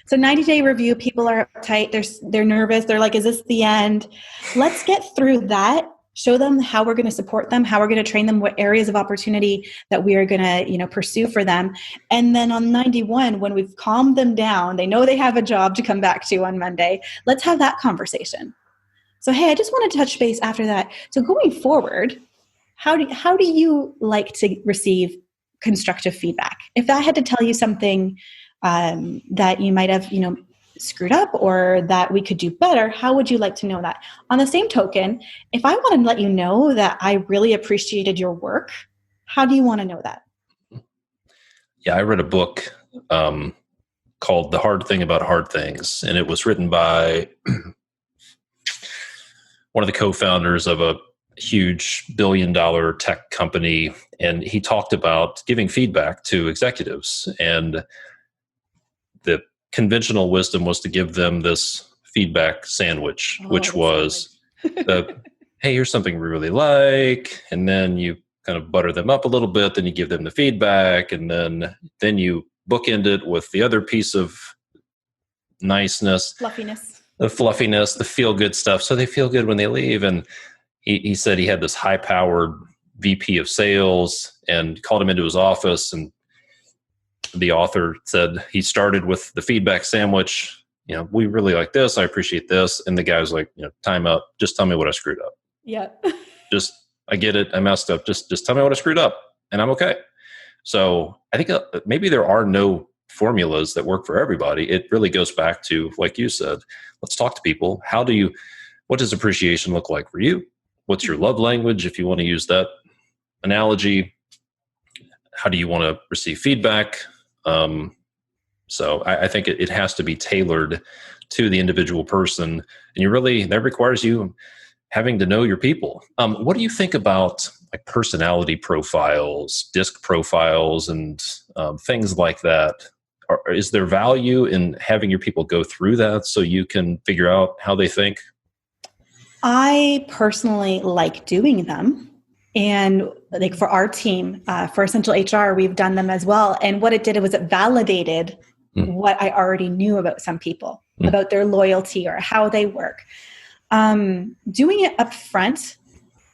Speaker 2: So 90-day review, people are uptight. They're nervous. They're like, is this the end? Let's get through that. Show them how we're going to support them, how we're going to train them, what areas of opportunity that we are going to, pursue for them. And then on 91, when we've calmed them down, they know they have a job to come back to on Monday. Let's have that conversation. So, hey, I just want to touch base after that. So going forward, how do you like to receive constructive feedback? If I had to tell you something that you might have, screwed up or that we could do better, how would you like to know that? On the same token, if I want to let you know that I really appreciated your work, how do you want to know that?
Speaker 1: Yeah, I read a book called The Hard Thing About Hard Things, and it was written by one of the co-founders of a huge billion-dollar tech company, and he talked about giving feedback to executives, and the conventional wisdom was to give them this feedback sandwich, which was hey, here's something we really like, and then you kind of butter them up a little bit, then you give them the feedback, and then you bookend it with the other piece of niceness, the fluffiness, the feel-good stuff, so they feel good when they leave. And he said he had this high-powered VP of sales and called him into his office, and the author said he started with the feedback sandwich. We really like this. I appreciate this. And the guy was like, time out. Just tell me what I screwed up.
Speaker 2: Yeah.
Speaker 1: I get it. I messed up. Just tell me what I screwed up and I'm okay. So I think maybe there are no formulas that work for everybody. It really goes back to, like you said, let's talk to people. What does appreciation look like for you? What's your love language? If you want to use that analogy, how do you want to receive feedback? So I think it has to be tailored to the individual person, and that requires you having to know your people. What do you think about like personality profiles, DISC profiles, and things like that? Is there value in having your people go through that so you can figure out how they think?
Speaker 2: I personally like doing them. And like for our team, for Essential HR, we've done them as well. And what it did was it validated what I already knew about some people, about their loyalty or how they work. Doing it up front,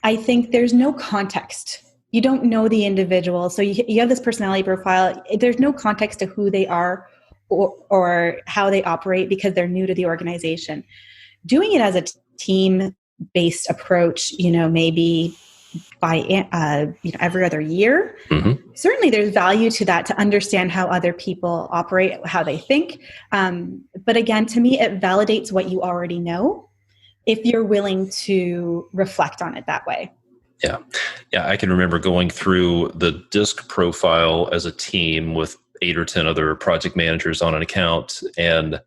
Speaker 2: I think there's no context. You don't know the individual. So you have this personality profile. There's no context to who they are or how they operate because they're new to the organization. Doing it as a team-based approach, maybe by every other year. Certainly there's value to that, to understand how other people operate, how they think. But again, to me, it validates what you already know if you're willing to reflect on it that way.
Speaker 1: Yeah. I can remember going through the DISC profile as a team with 8 or 10 other project managers on an account, and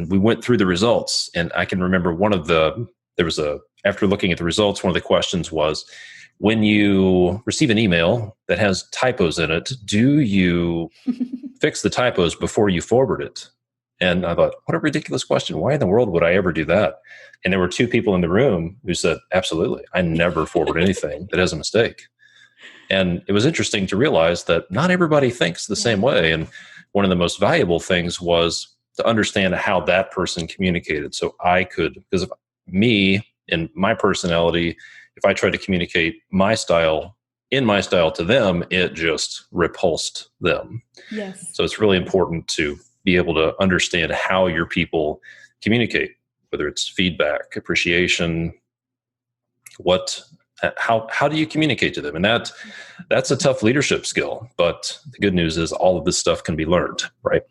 Speaker 1: we went through the results. And I can remember after looking at the results, one of the questions was, when you receive an email that has typos in it, do you fix the typos before you forward it? And I thought, what a ridiculous question. Why in the world would I ever do that? And there were 2 people in the room who said, absolutely. I never forward anything that has a mistake. And it was interesting to realize that not everybody thinks the same way. And one of the most valuable things was to understand how that person communicated. So I could, because of me, in my personality, if I try to communicate my style to them, it just repulsed them.
Speaker 2: Yes.
Speaker 1: So it's really important to be able to understand how your people communicate, whether it's feedback, appreciation, how do you communicate to them? And that's a tough leadership skill. But the good news is all of this stuff can be learned, right?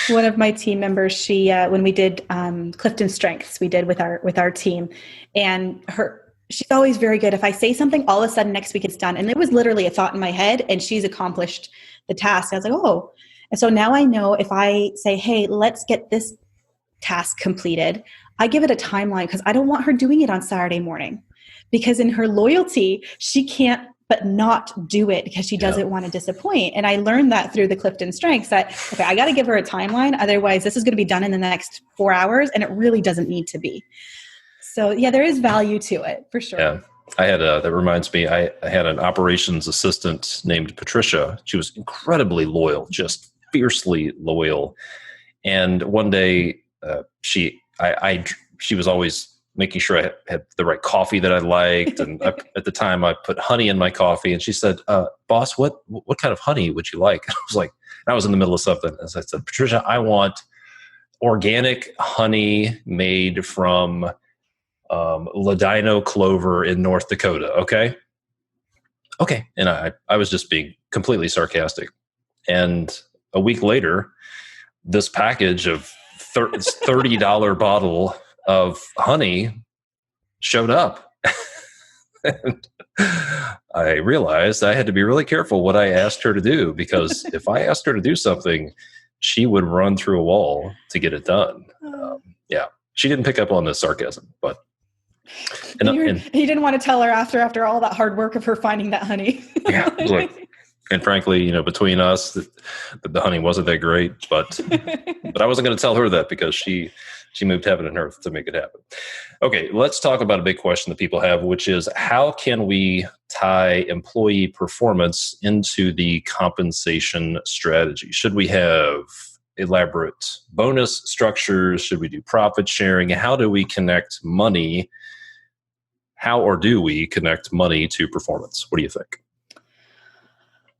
Speaker 2: One of my team members, she when we did Clifton Strengths, we did with our team, and she's always very good. If I say something, all of a sudden next week it's done. And it was literally a thought in my head, and she's accomplished the task. I was like, oh. And so now I know if I say, hey, let's get this task completed, I give it a timeline because I don't want her doing it on Saturday morning. Because in her loyalty, she can't but not do it because she doesn't want to disappoint. And I learned that through the Clifton Strengths that, okay, I got to give her a timeline. Otherwise, this is going to be done in the next 4 hours, and it really doesn't need to be. So yeah, there is value to it for sure.
Speaker 1: Yeah. That reminds me, I had an operations assistant named Patricia. She was incredibly loyal, just fiercely loyal. And one day she was always making sure I had the right coffee that I liked. And at the time I put honey in my coffee, and she said, boss, what kind of honey would you like? I was in the middle of something. As I said, Patricia, I want organic honey made from Ladino clover in North Dakota. Okay. And I was just being completely sarcastic. And a week later, this package of $30 bottle of honey showed up. And I realized I had to be really careful what I asked her to do, because if I asked her to do something, she would run through a wall to get it done. She didn't pick up on the sarcasm, but
Speaker 2: you didn't want to tell her after all that hard work of her finding that honey.
Speaker 1: Yeah, look, and frankly, between us, the honey wasn't that great, but I wasn't going to tell her that because she moved heaven and earth to make it happen. Okay, let's talk about a big question that people have, which is how can we tie employee performance into the compensation strategy? Should we have elaborate bonus structures? Should we do profit sharing? How do we connect money? How or do we connect money to performance? What do you think?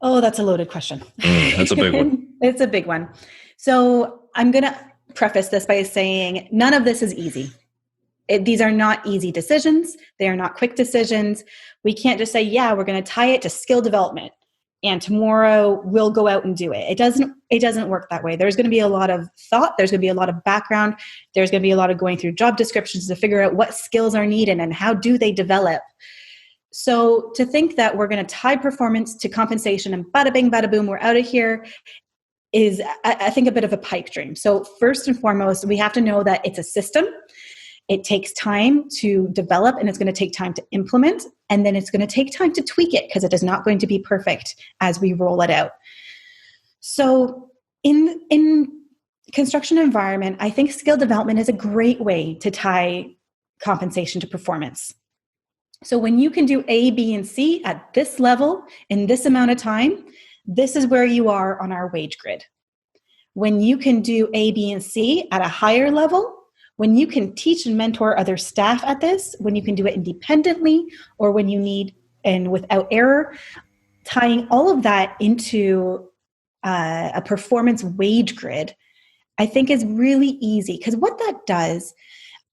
Speaker 2: Oh, that's a loaded question.
Speaker 1: That's a big one.
Speaker 2: It's a big one. So I'm going to preface this by saying none of this is easy. These are not easy decisions. They are not quick decisions. We can't just say, yeah, we're going to tie it to skill development, and tomorrow we'll go out and do it. It doesn't work that way. There's going to be a lot of thought. There's going to be a lot of background. There's going to be a lot of going through job descriptions to figure out what skills are needed and how do they develop. So to think that we're going to tie performance to compensation and bada bing, bada boom, we're out of here is, I think, a bit of a pipe dream. So first and foremost, we have to know that it's a system. It takes time to develop, and it's going to take time to implement, and then it's going to take time to tweak it because it is not going to be perfect as we roll it out. So in construction environment, I think skill development is a great way to tie compensation to performance. So when you can do A, B, and C at this level in this amount of time, this is where you are on our wage grid. When you can do A, B, and C at a higher level, when you can teach and mentor other staff at this, when you can do it independently or when you need and without error, tying all of that into a performance wage grid, I think is really easy. Because what that does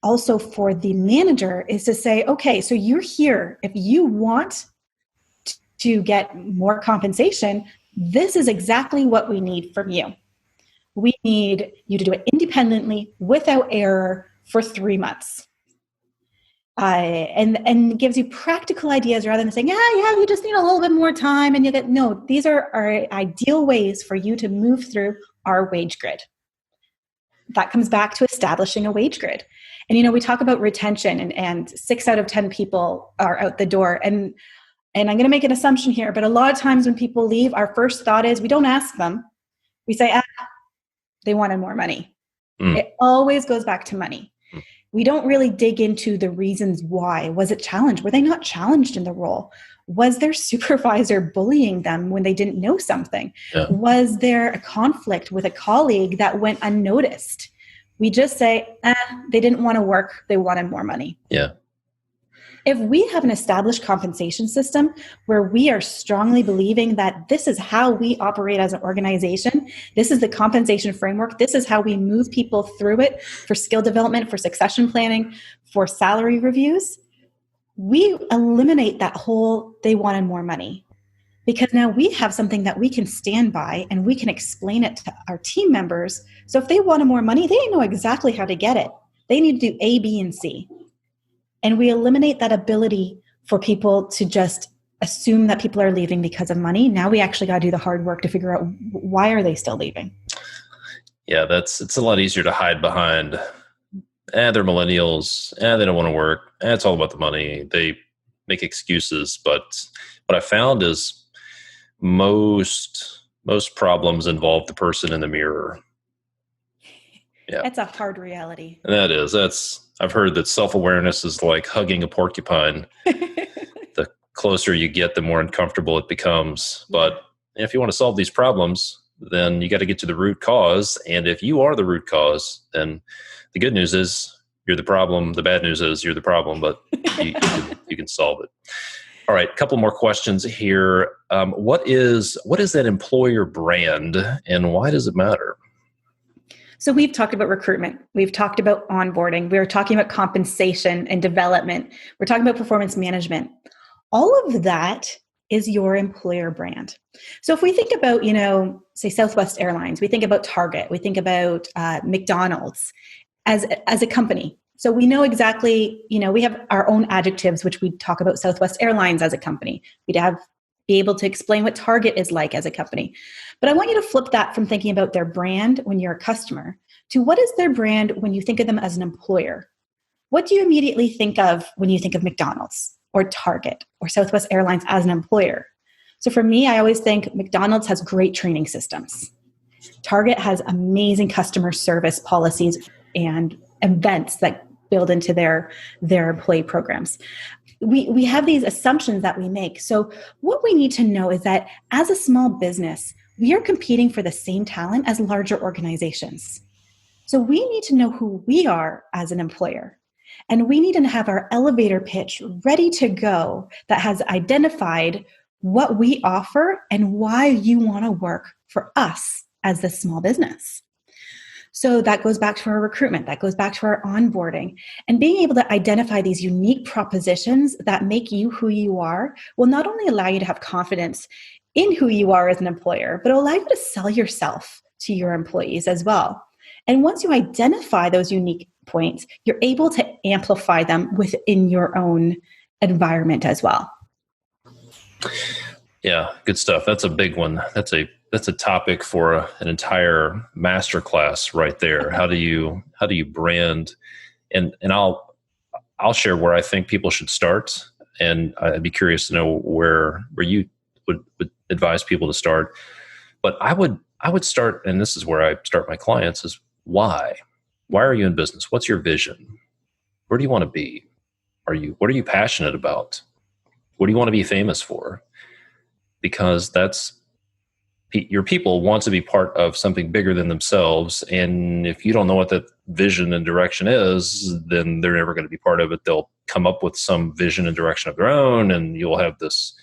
Speaker 2: also for the manager is to say, okay, so you're here. If you want to get more compensation, this is exactly what we need from you. We need you to do it independently without error for 3 months. And gives you practical ideas rather than saying, yeah, you just need a little bit more time. And you get, no, these are our ideal ways for you to move through our wage grid. That comes back to establishing a wage grid. And, we talk about retention and 6 out of 10 people are out the door. And I'm going to make an assumption here, but a lot of times when people leave, our first thought is we don't ask them. We say, they wanted more money. It always goes back to money. We don't really dig into the reasons why. Was it challenged? Were they not challenged in the role? Was their supervisor bullying them when they didn't know something? Yeah. Was there a conflict with a colleague that went unnoticed? We just say, they didn't want to work. They wanted more money.
Speaker 1: Yeah.
Speaker 2: If we have an established compensation system where we are strongly believing that this is how we operate as an organization, this is the compensation framework, this is how we move people through it for skill development, for succession planning, for salary reviews, we eliminate that whole they wanted more money. Because now we have something that we can stand by and we can explain it to our team members. So if they wanted more money, they know exactly how to get it. They need to do A, B, and C. And we eliminate that ability for people to just assume that people are leaving because of money. Now we actually got to do the hard work to figure out why are they still leaving.
Speaker 1: Yeah, it's a lot easier to hide behind, they're millennials, they don't want to work, it's all about the money. They make excuses. But what I found is most problems involve the person in the mirror. Yeah.
Speaker 2: That's a hard reality.
Speaker 1: That is. I've heard that self-awareness is like hugging a porcupine. The closer you get, the more uncomfortable it becomes. But if you want to solve these problems, then you got to get to the root cause. And if you are the root cause, then the good news is you're the problem. The bad news is you're the problem, but you can solve it. All right, a couple more questions here. What is that employer brand, and why does it matter?
Speaker 2: So we've talked about recruitment. We've talked about onboarding. We're talking about compensation and development. We're talking about performance management. All of that is your employer brand. So if we think about, say Southwest Airlines, we think about Target, we think about McDonald's as a company. So we know exactly, we have our own adjectives, which we talk about Southwest Airlines as a company. We'd be able to explain what Target is like as a company. But I want you to flip that from thinking about their brand when you're a customer to what is their brand when you think of them as an employer? What do you immediately think of when you think of McDonald's or Target or Southwest Airlines as an employer? So for me, I always think McDonald's has great training systems. Target has amazing customer service policies and events that build into their employee programs. We have these assumptions that we make. So what we need to know is that as a small business, we are competing for the same talent as larger organizations. So we need to know who we are as an employer. And we need to have our elevator pitch ready to go that has identified what we offer and why you want to work for us as a small business. So that goes back to our recruitment, that goes back to our onboarding, and being able to identify these unique propositions that make you who you are will not only allow you to have confidence in who you are as an employer, but it'll allow you to sell yourself to your employees as well. And once you identify those unique points, you're able to amplify them within your own environment as well.
Speaker 1: Yeah, good stuff. That's a big one. That's a topic for an entire masterclass right there. How do you brand? And I'll share where I think people should start, and I'd be curious to know where you would advise people to start. But I would start, and this is where I start my clients, is why? Why are you in business? What's your vision? Where do you want to be? What are you passionate about? What do you want to be famous for? Because your people want to be part of something bigger than themselves. And if you don't know what that vision and direction is, then they're never going to be part of it. They'll come up with some vision and direction of their own, and you'll have this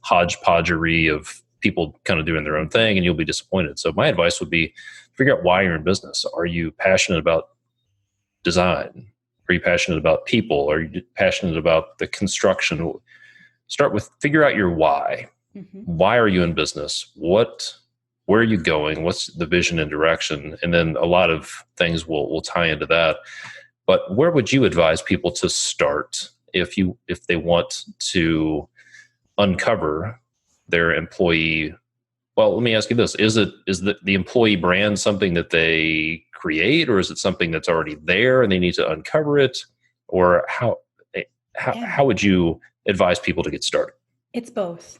Speaker 1: hodgepodgery of people kind of doing their own thing, and you'll be disappointed. So my advice would be figure out why you're in business. Are you passionate about design? Are you passionate about people? Are you passionate about the construction? Start with figure out your why. Mm-hmm. Why are you in business? Where are you going? What's the vision and direction? And then a lot of things will tie into that. But where would you advise people to start if they want to uncover their employee? Well, let me ask you this. Is the employee brand something that they create, or is it something that's already there and they need to uncover it? Or how would you advise people to get started?
Speaker 2: It's both.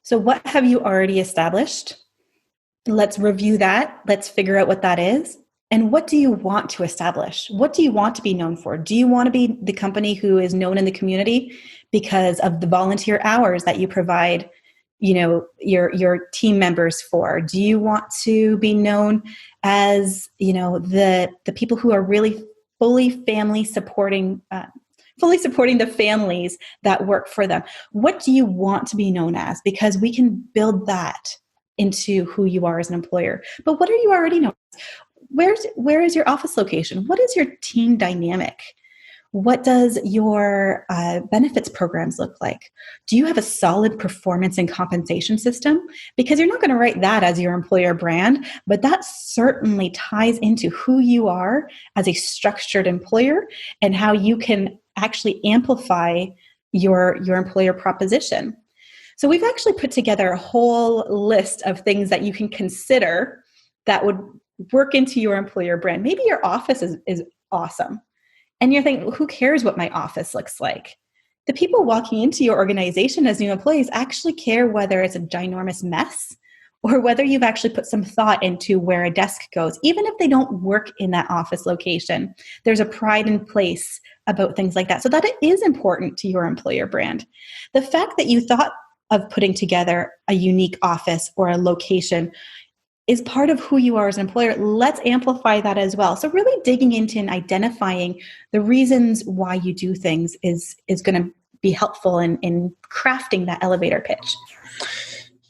Speaker 2: So what have you already established? Let's review that. Let's figure out what that is. And what do you want to establish? What do you want to be known for? Do you want to be the company who is known in the community because of the volunteer hours that you provide, your team members for? Do you want to be known as, the people who are really fully family supporting fully supporting the families that work for them. What do you want to be known as? Because we can build that into who you are as an employer. But what are you already known as? Where is your office location? What is your team dynamic? What does your benefits programs look like? Do you have a solid performance and compensation system? Because you're not going to write that as your employer brand, but that certainly ties into who you are as a structured employer and how you can actually amplify your employer proposition. So we've actually put together a whole list of things that you can consider that would work into your employer brand. Maybe your office is awesome. And you're thinking, who cares what my office looks like? The people walking into your organization as new employees actually care whether it's a ginormous mess or whether you've actually put some thought into where a desk goes. Even if they don't work in that office location, there's a pride in place about things like that. So that it is important to your employer brand. The fact that you thought of putting together a unique office or a location is part of who you are as an employer. Let's amplify that as well. So really digging into and identifying the reasons why you do things is going to be helpful in crafting that elevator pitch.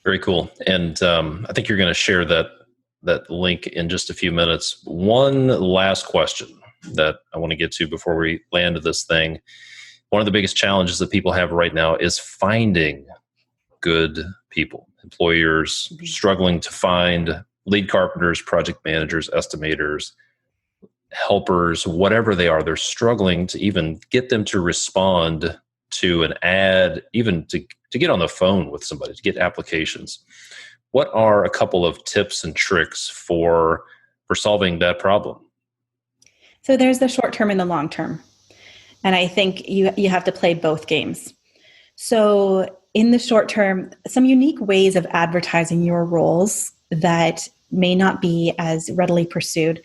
Speaker 1: Very cool. And I think you're going to share that link in just a few minutes. One last question that I want to get to before we land this thing. One of the biggest challenges that people have right now is finding good people. Employers struggling to find lead carpenters, project managers, estimators, helpers, whatever they are. They're struggling to even get them to respond to an ad, even to get on the phone with somebody, to get applications. What are a couple of tips and tricks for solving that problem?
Speaker 2: So there's the short term and the long term. And I think you have to play both games. So in the short term, some unique ways of advertising your roles that may not be as readily pursued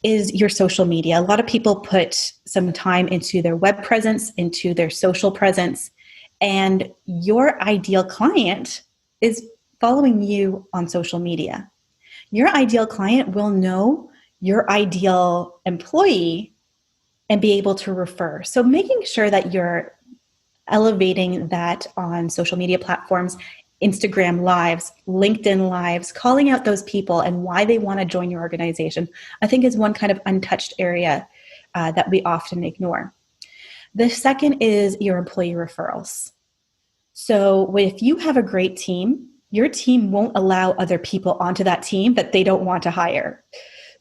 Speaker 2: is your social media. A lot of people put some time into their web presence, into their social presence, and your ideal client is following you on social media. Your ideal client will know your ideal employee and be able to refer. So making sure that you're elevating that on social media platforms, Instagram lives, LinkedIn lives, calling out those people and why they want to join your organization, I think is one kind of untouched area that we often ignore. The second is your employee referrals. So if you have a great team, your team won't allow other people onto that team that they don't want to hire.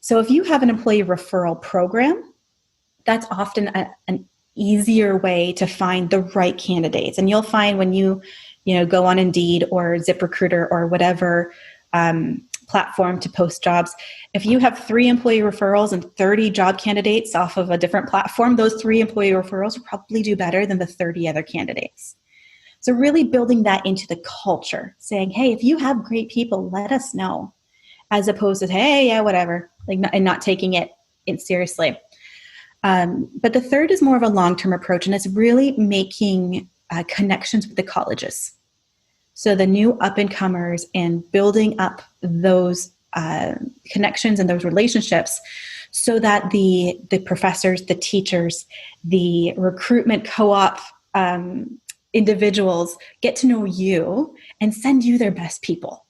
Speaker 2: So if you have an employee referral program, that's often an easier way to find the right candidates. And you'll find when you go on Indeed or ZipRecruiter or whatever platform to post jobs, if you have 3 employee referrals and 30 job candidates off of a different platform, those 3 employee referrals will probably do better than the 30 other candidates. So really building that into the culture, saying, hey, if you have great people, let us know, as opposed to, hey, yeah, whatever, and not taking it seriously. But the third is more of a long-term approach, and it's really making connections with the colleges. So the new up-and-comers and building up those connections and those relationships so that the professors, the teachers, the recruitment co-op individuals get to know you and send you their best people.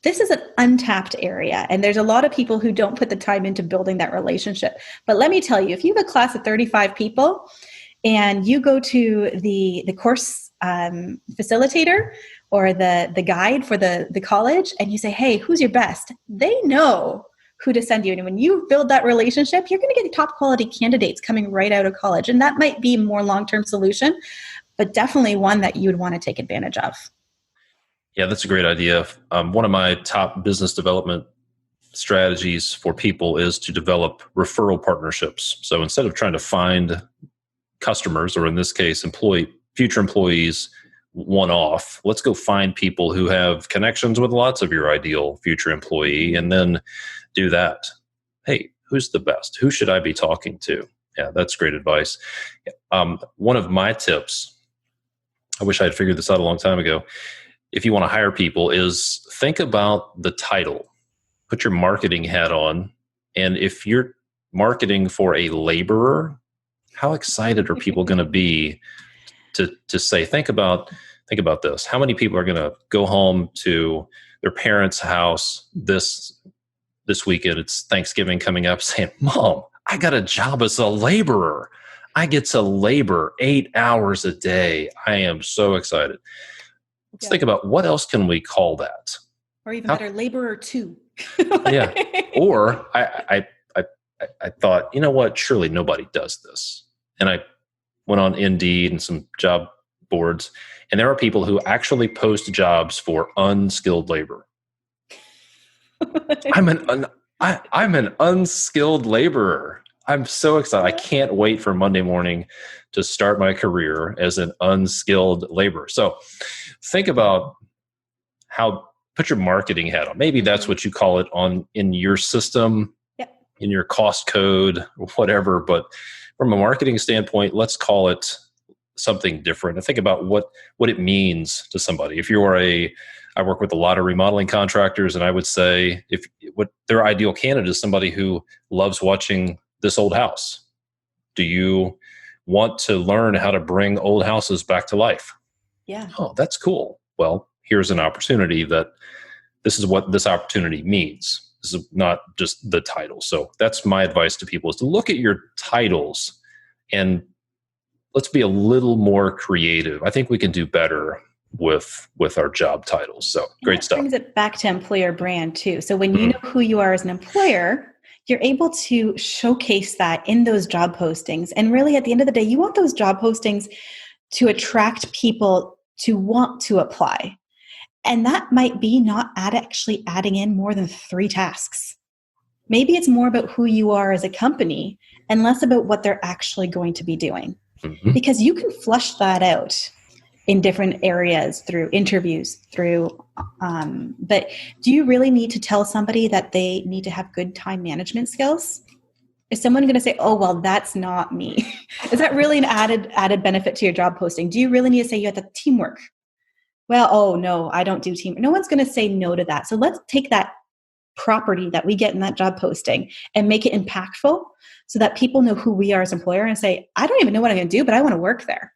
Speaker 2: This is an untapped area, and there's a lot of people who don't put the time into building that relationship. But let me tell you, if you have a class of 35 people and you go to the course facilitator or the guide for the college and you say, hey, who's your best? They know who to send you. And when you build that relationship, you're going to get top quality candidates coming right out of college. And that might be a more long-term solution, but definitely one that you would want to take advantage of.
Speaker 1: Yeah, that's a great idea. One of my top business development strategies for people is to develop referral partnerships. So instead of trying to find customers, or in this case, future employees one-off, let's go find people who have connections with lots of your ideal future employee and then do that. Hey, who's the best? Who should I be talking to? Yeah, that's great advice. One of my tips, I wish I had figured this out a long time ago, if you want to hire people, is think about the title. Put your marketing hat on. And if you're marketing for a laborer, How excited are people going to be to say, think about this. How many people are going to go home to their parents' house this weekend? It's Thanksgiving coming up, saying, Mom, I got a job as a laborer. I get to labor 8 hours a day. I am so excited. Let's think about what else can we call that?
Speaker 2: Or even better, laborer 2.
Speaker 1: Yeah. Or I thought, you know what? Surely nobody does this. And I went on Indeed and some job boards, and there are people who actually post jobs for unskilled labor. I'm an unskilled laborer. I'm so excited. I can't wait for Monday morning to start my career as an unskilled laborer. So think about put your marketing hat on. Maybe that's what you call it in your system, in your cost code, or whatever. But from a marketing standpoint, let's call it something different. And think about what it means to somebody. If you are I work with a lot of remodeling contractors, and I would say what their ideal candidate is somebody who loves watching this old house. Do you want to learn how to bring old houses back to life?
Speaker 2: Yeah.
Speaker 1: Oh, that's cool. Well, here's an opportunity this is what this opportunity means. This is not just the title. So that's my advice to people, is to look at your titles and let's be a little more creative. I think we can do better with our job titles. So great stuff.
Speaker 2: Brings it back to employer brand too. So when you know who you are as an employer, you're able to showcase that in those job postings. And really, at the end of the day, you want those job postings to attract people to want to apply. And that might be not actually adding in more than 3 tasks. Maybe it's more about who you are as a company and less about what they're actually going to be doing. Mm-hmm. Because you can flush that out in different areas through interviews, but do you really need to tell somebody that they need to have good time management skills? Is someone going to say, oh, well, that's not me? Is that really an added benefit to your job posting? Do you really need to say you have the teamwork? Well, oh, no, I don't do teamwork. No one's going to say no to that. So let's take that property that we get in that job posting and make it impactful so that people know who we are as an employer and say, I don't even know what I'm going to do, but I want to work there.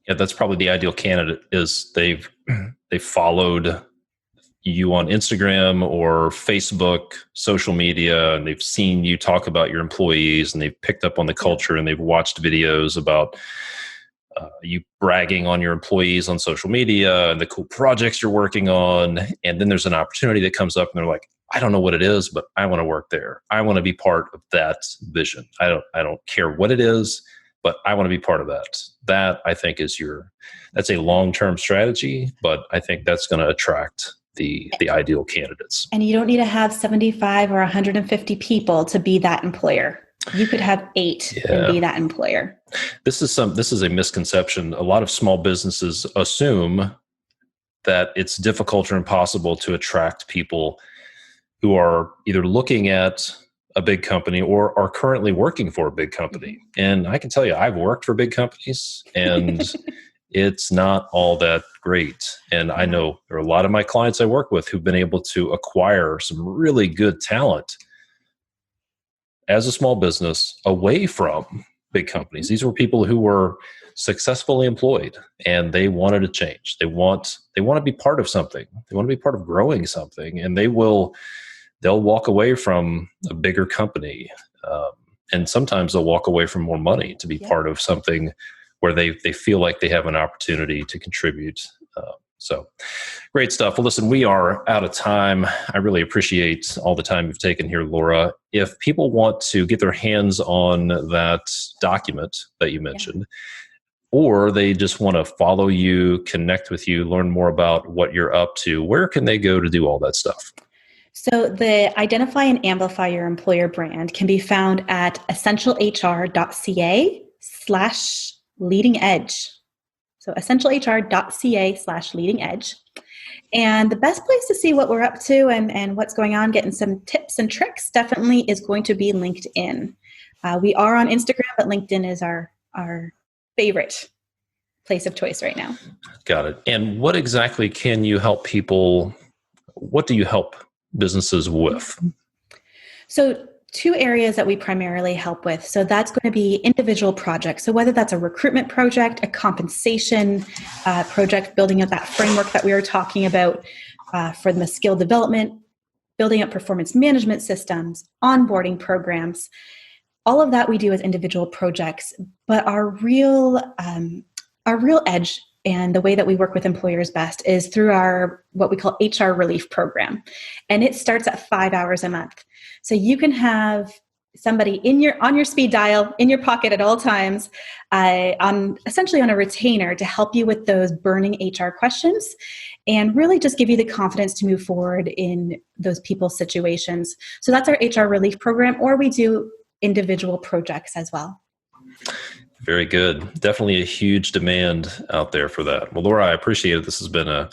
Speaker 1: Yeah, that's probably the ideal candidate, is they've followed you on Instagram or Facebook, social media, and they've seen you talk about your employees, and they've picked up on the culture, and they've watched videos about you bragging on your employees on social media and the cool projects you're working on. And then there's an opportunity that comes up, and they're like, I don't know what it is, but I want to work there. I want to be part of that vision. I don't care what it is, but I want to be part of that. That, I think, that's a long-term strategy, but I think that's going to attract the ideal candidates.
Speaker 2: And you don't need to have 75 or 150 people to be that employer. You could have 8 and be that employer.
Speaker 1: This is a misconception. A lot of small businesses assume that it's difficult or impossible to attract people who are either looking at a big company or are currently working for a big company. And I can tell you, I've worked for big companies, and it's not all that great. And I know there are a lot of my clients I work with who've been able to acquire some really good talent as a small business away from big companies. These were people who were successfully employed, and they wanted to change. They want to be part of something. They want to be part of growing something, and they'll walk away from a bigger company. And sometimes they'll walk away from more money to be part of something where they feel like they have an opportunity to contribute. So great stuff. Well, listen, we are out of time. I really appreciate all the time you've taken here, Laura. If people want to get their hands on that document that you mentioned, or they just want to follow you, connect with you, learn more about what you're up to, where can they go to do all that stuff?
Speaker 2: So the Identify and Amplify Your Employer Brand can be found at essentialhr.ca/leading edge. So essentialhr.ca/leading edge. And the best place to see what we're up to and what's going on, getting some tips and tricks, definitely is going to be LinkedIn. We are on Instagram, but LinkedIn is our favorite place of choice right now.
Speaker 1: Got it. And what exactly can you help people? What do you help businesses with?
Speaker 2: So two areas that we primarily help with. So that's going to be individual projects. So whether that's a recruitment project, a compensation project, building up that framework that we were talking about for the skill development, building up performance management systems, onboarding programs, all of that we do as individual projects. But our real edge and the way that we work with employers best is through our what we call HR relief program. And it starts at 5 hours a month. So you can have somebody on your speed dial, in your pocket at all times, essentially on a retainer to help you with those burning HR questions and really just give you the confidence to move forward in those people's situations. So that's our HR relief program, or we do individual projects as well.
Speaker 1: Very good. Definitely a huge demand out there for that. Well, Laura, I appreciate it. This has been a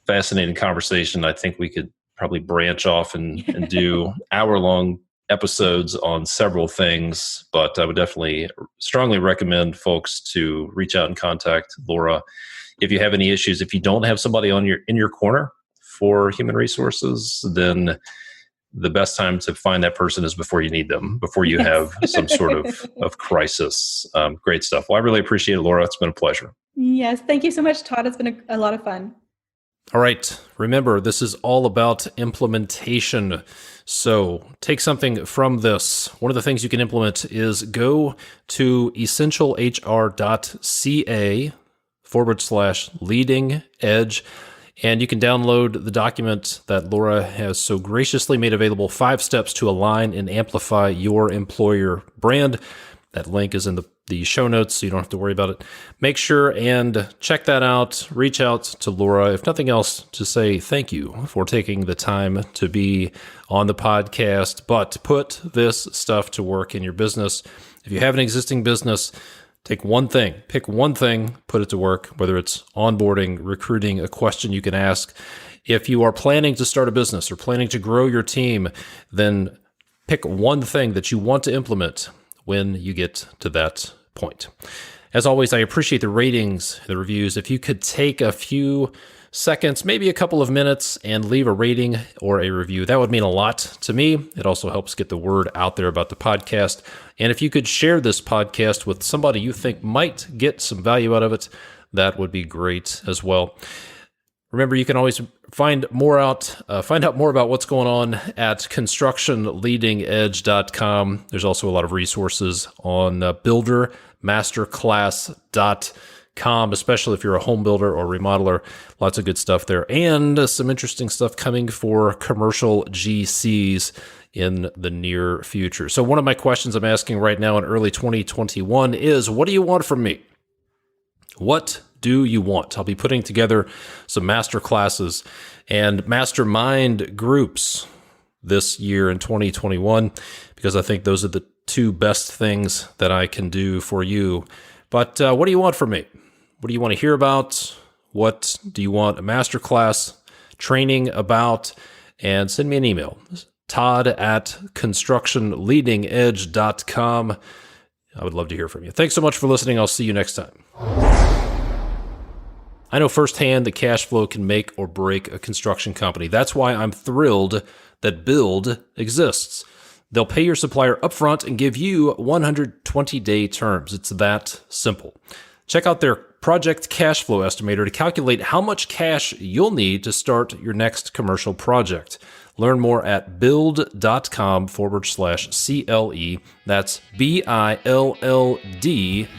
Speaker 1: fascinating conversation. I think we could probably branch off and do hour-long episodes on several things, but I would definitely strongly recommend folks to reach out and contact Laura if you have any issues. If you don't have somebody in your corner for human resources, then the best time to find that person is before you need them, before you have some sort of crisis. Great stuff. Well, I really appreciate it, Laura. It's been a pleasure.
Speaker 2: Yes. Thank you so much, Todd. It's been a lot of fun.
Speaker 1: All right. Remember, this is all about implementation. So take something from this. One of the things you can implement is go to essentialhr.ca/leading edge. And you can download the document that Laura has so graciously made available, 5 steps to align and amplify your employer brand. That link is in the show notes, so you don't have to worry about it. Make sure and check that out. Reach out to Laura, if nothing else, to say thank you for taking the time to be on the podcast. But put this stuff to work in your business. If you have an existing business, pick one thing, put it to work, whether it's onboarding, recruiting, a question you can ask. If you are planning to start a business or planning to grow your team, then pick one thing that you want to implement when you get to that point. As always, I appreciate the ratings, the reviews. If you could take a few seconds, maybe a couple of minutes, and leave a rating or a review, that would mean a lot to me. It also helps get the word out there about the podcast. And if you could share this podcast with somebody you think might get some value out of it, that would be great as well. Remember, you can always find out more about what's going on at constructionleadingedge.com. There's also a lot of resources on buildermasterclass.com, especially if you're a home builder or remodeler. Lots of good stuff there, and some interesting stuff coming for commercial GCs in the near future. So one of my questions I'm asking right now in early 2021 is, what do you want from me? What do you want? I'll be putting together some master classes and mastermind groups this year in 2021, because I think those are the two best things that I can do for you. But what do you want from me? What do you want to hear about? What do you want a masterclass training about? And send me an email, todd@constructionleadingedge.com. I would love to hear from you. Thanks so much for listening. I'll see you next time. I know firsthand that cash flow can make or break a construction company. That's why I'm thrilled that Build exists. They'll pay your supplier upfront and give you 120-day terms. It's that simple. Check out their project cash flow estimator to calculate how much cash you'll need to start your next commercial project. Learn more at build.com/CLE. That's BILLD.com/CLE.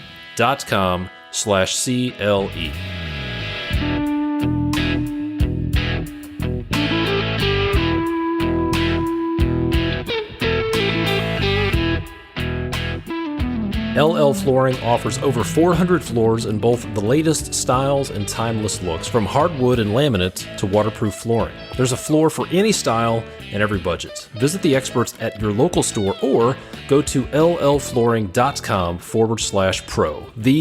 Speaker 1: LL Flooring offers over 400 floors in both the latest styles and timeless looks, from hardwood and laminate to waterproof flooring. There's a floor for any style and every budget. Visit the experts at your local store or go to llflooring.com/pro.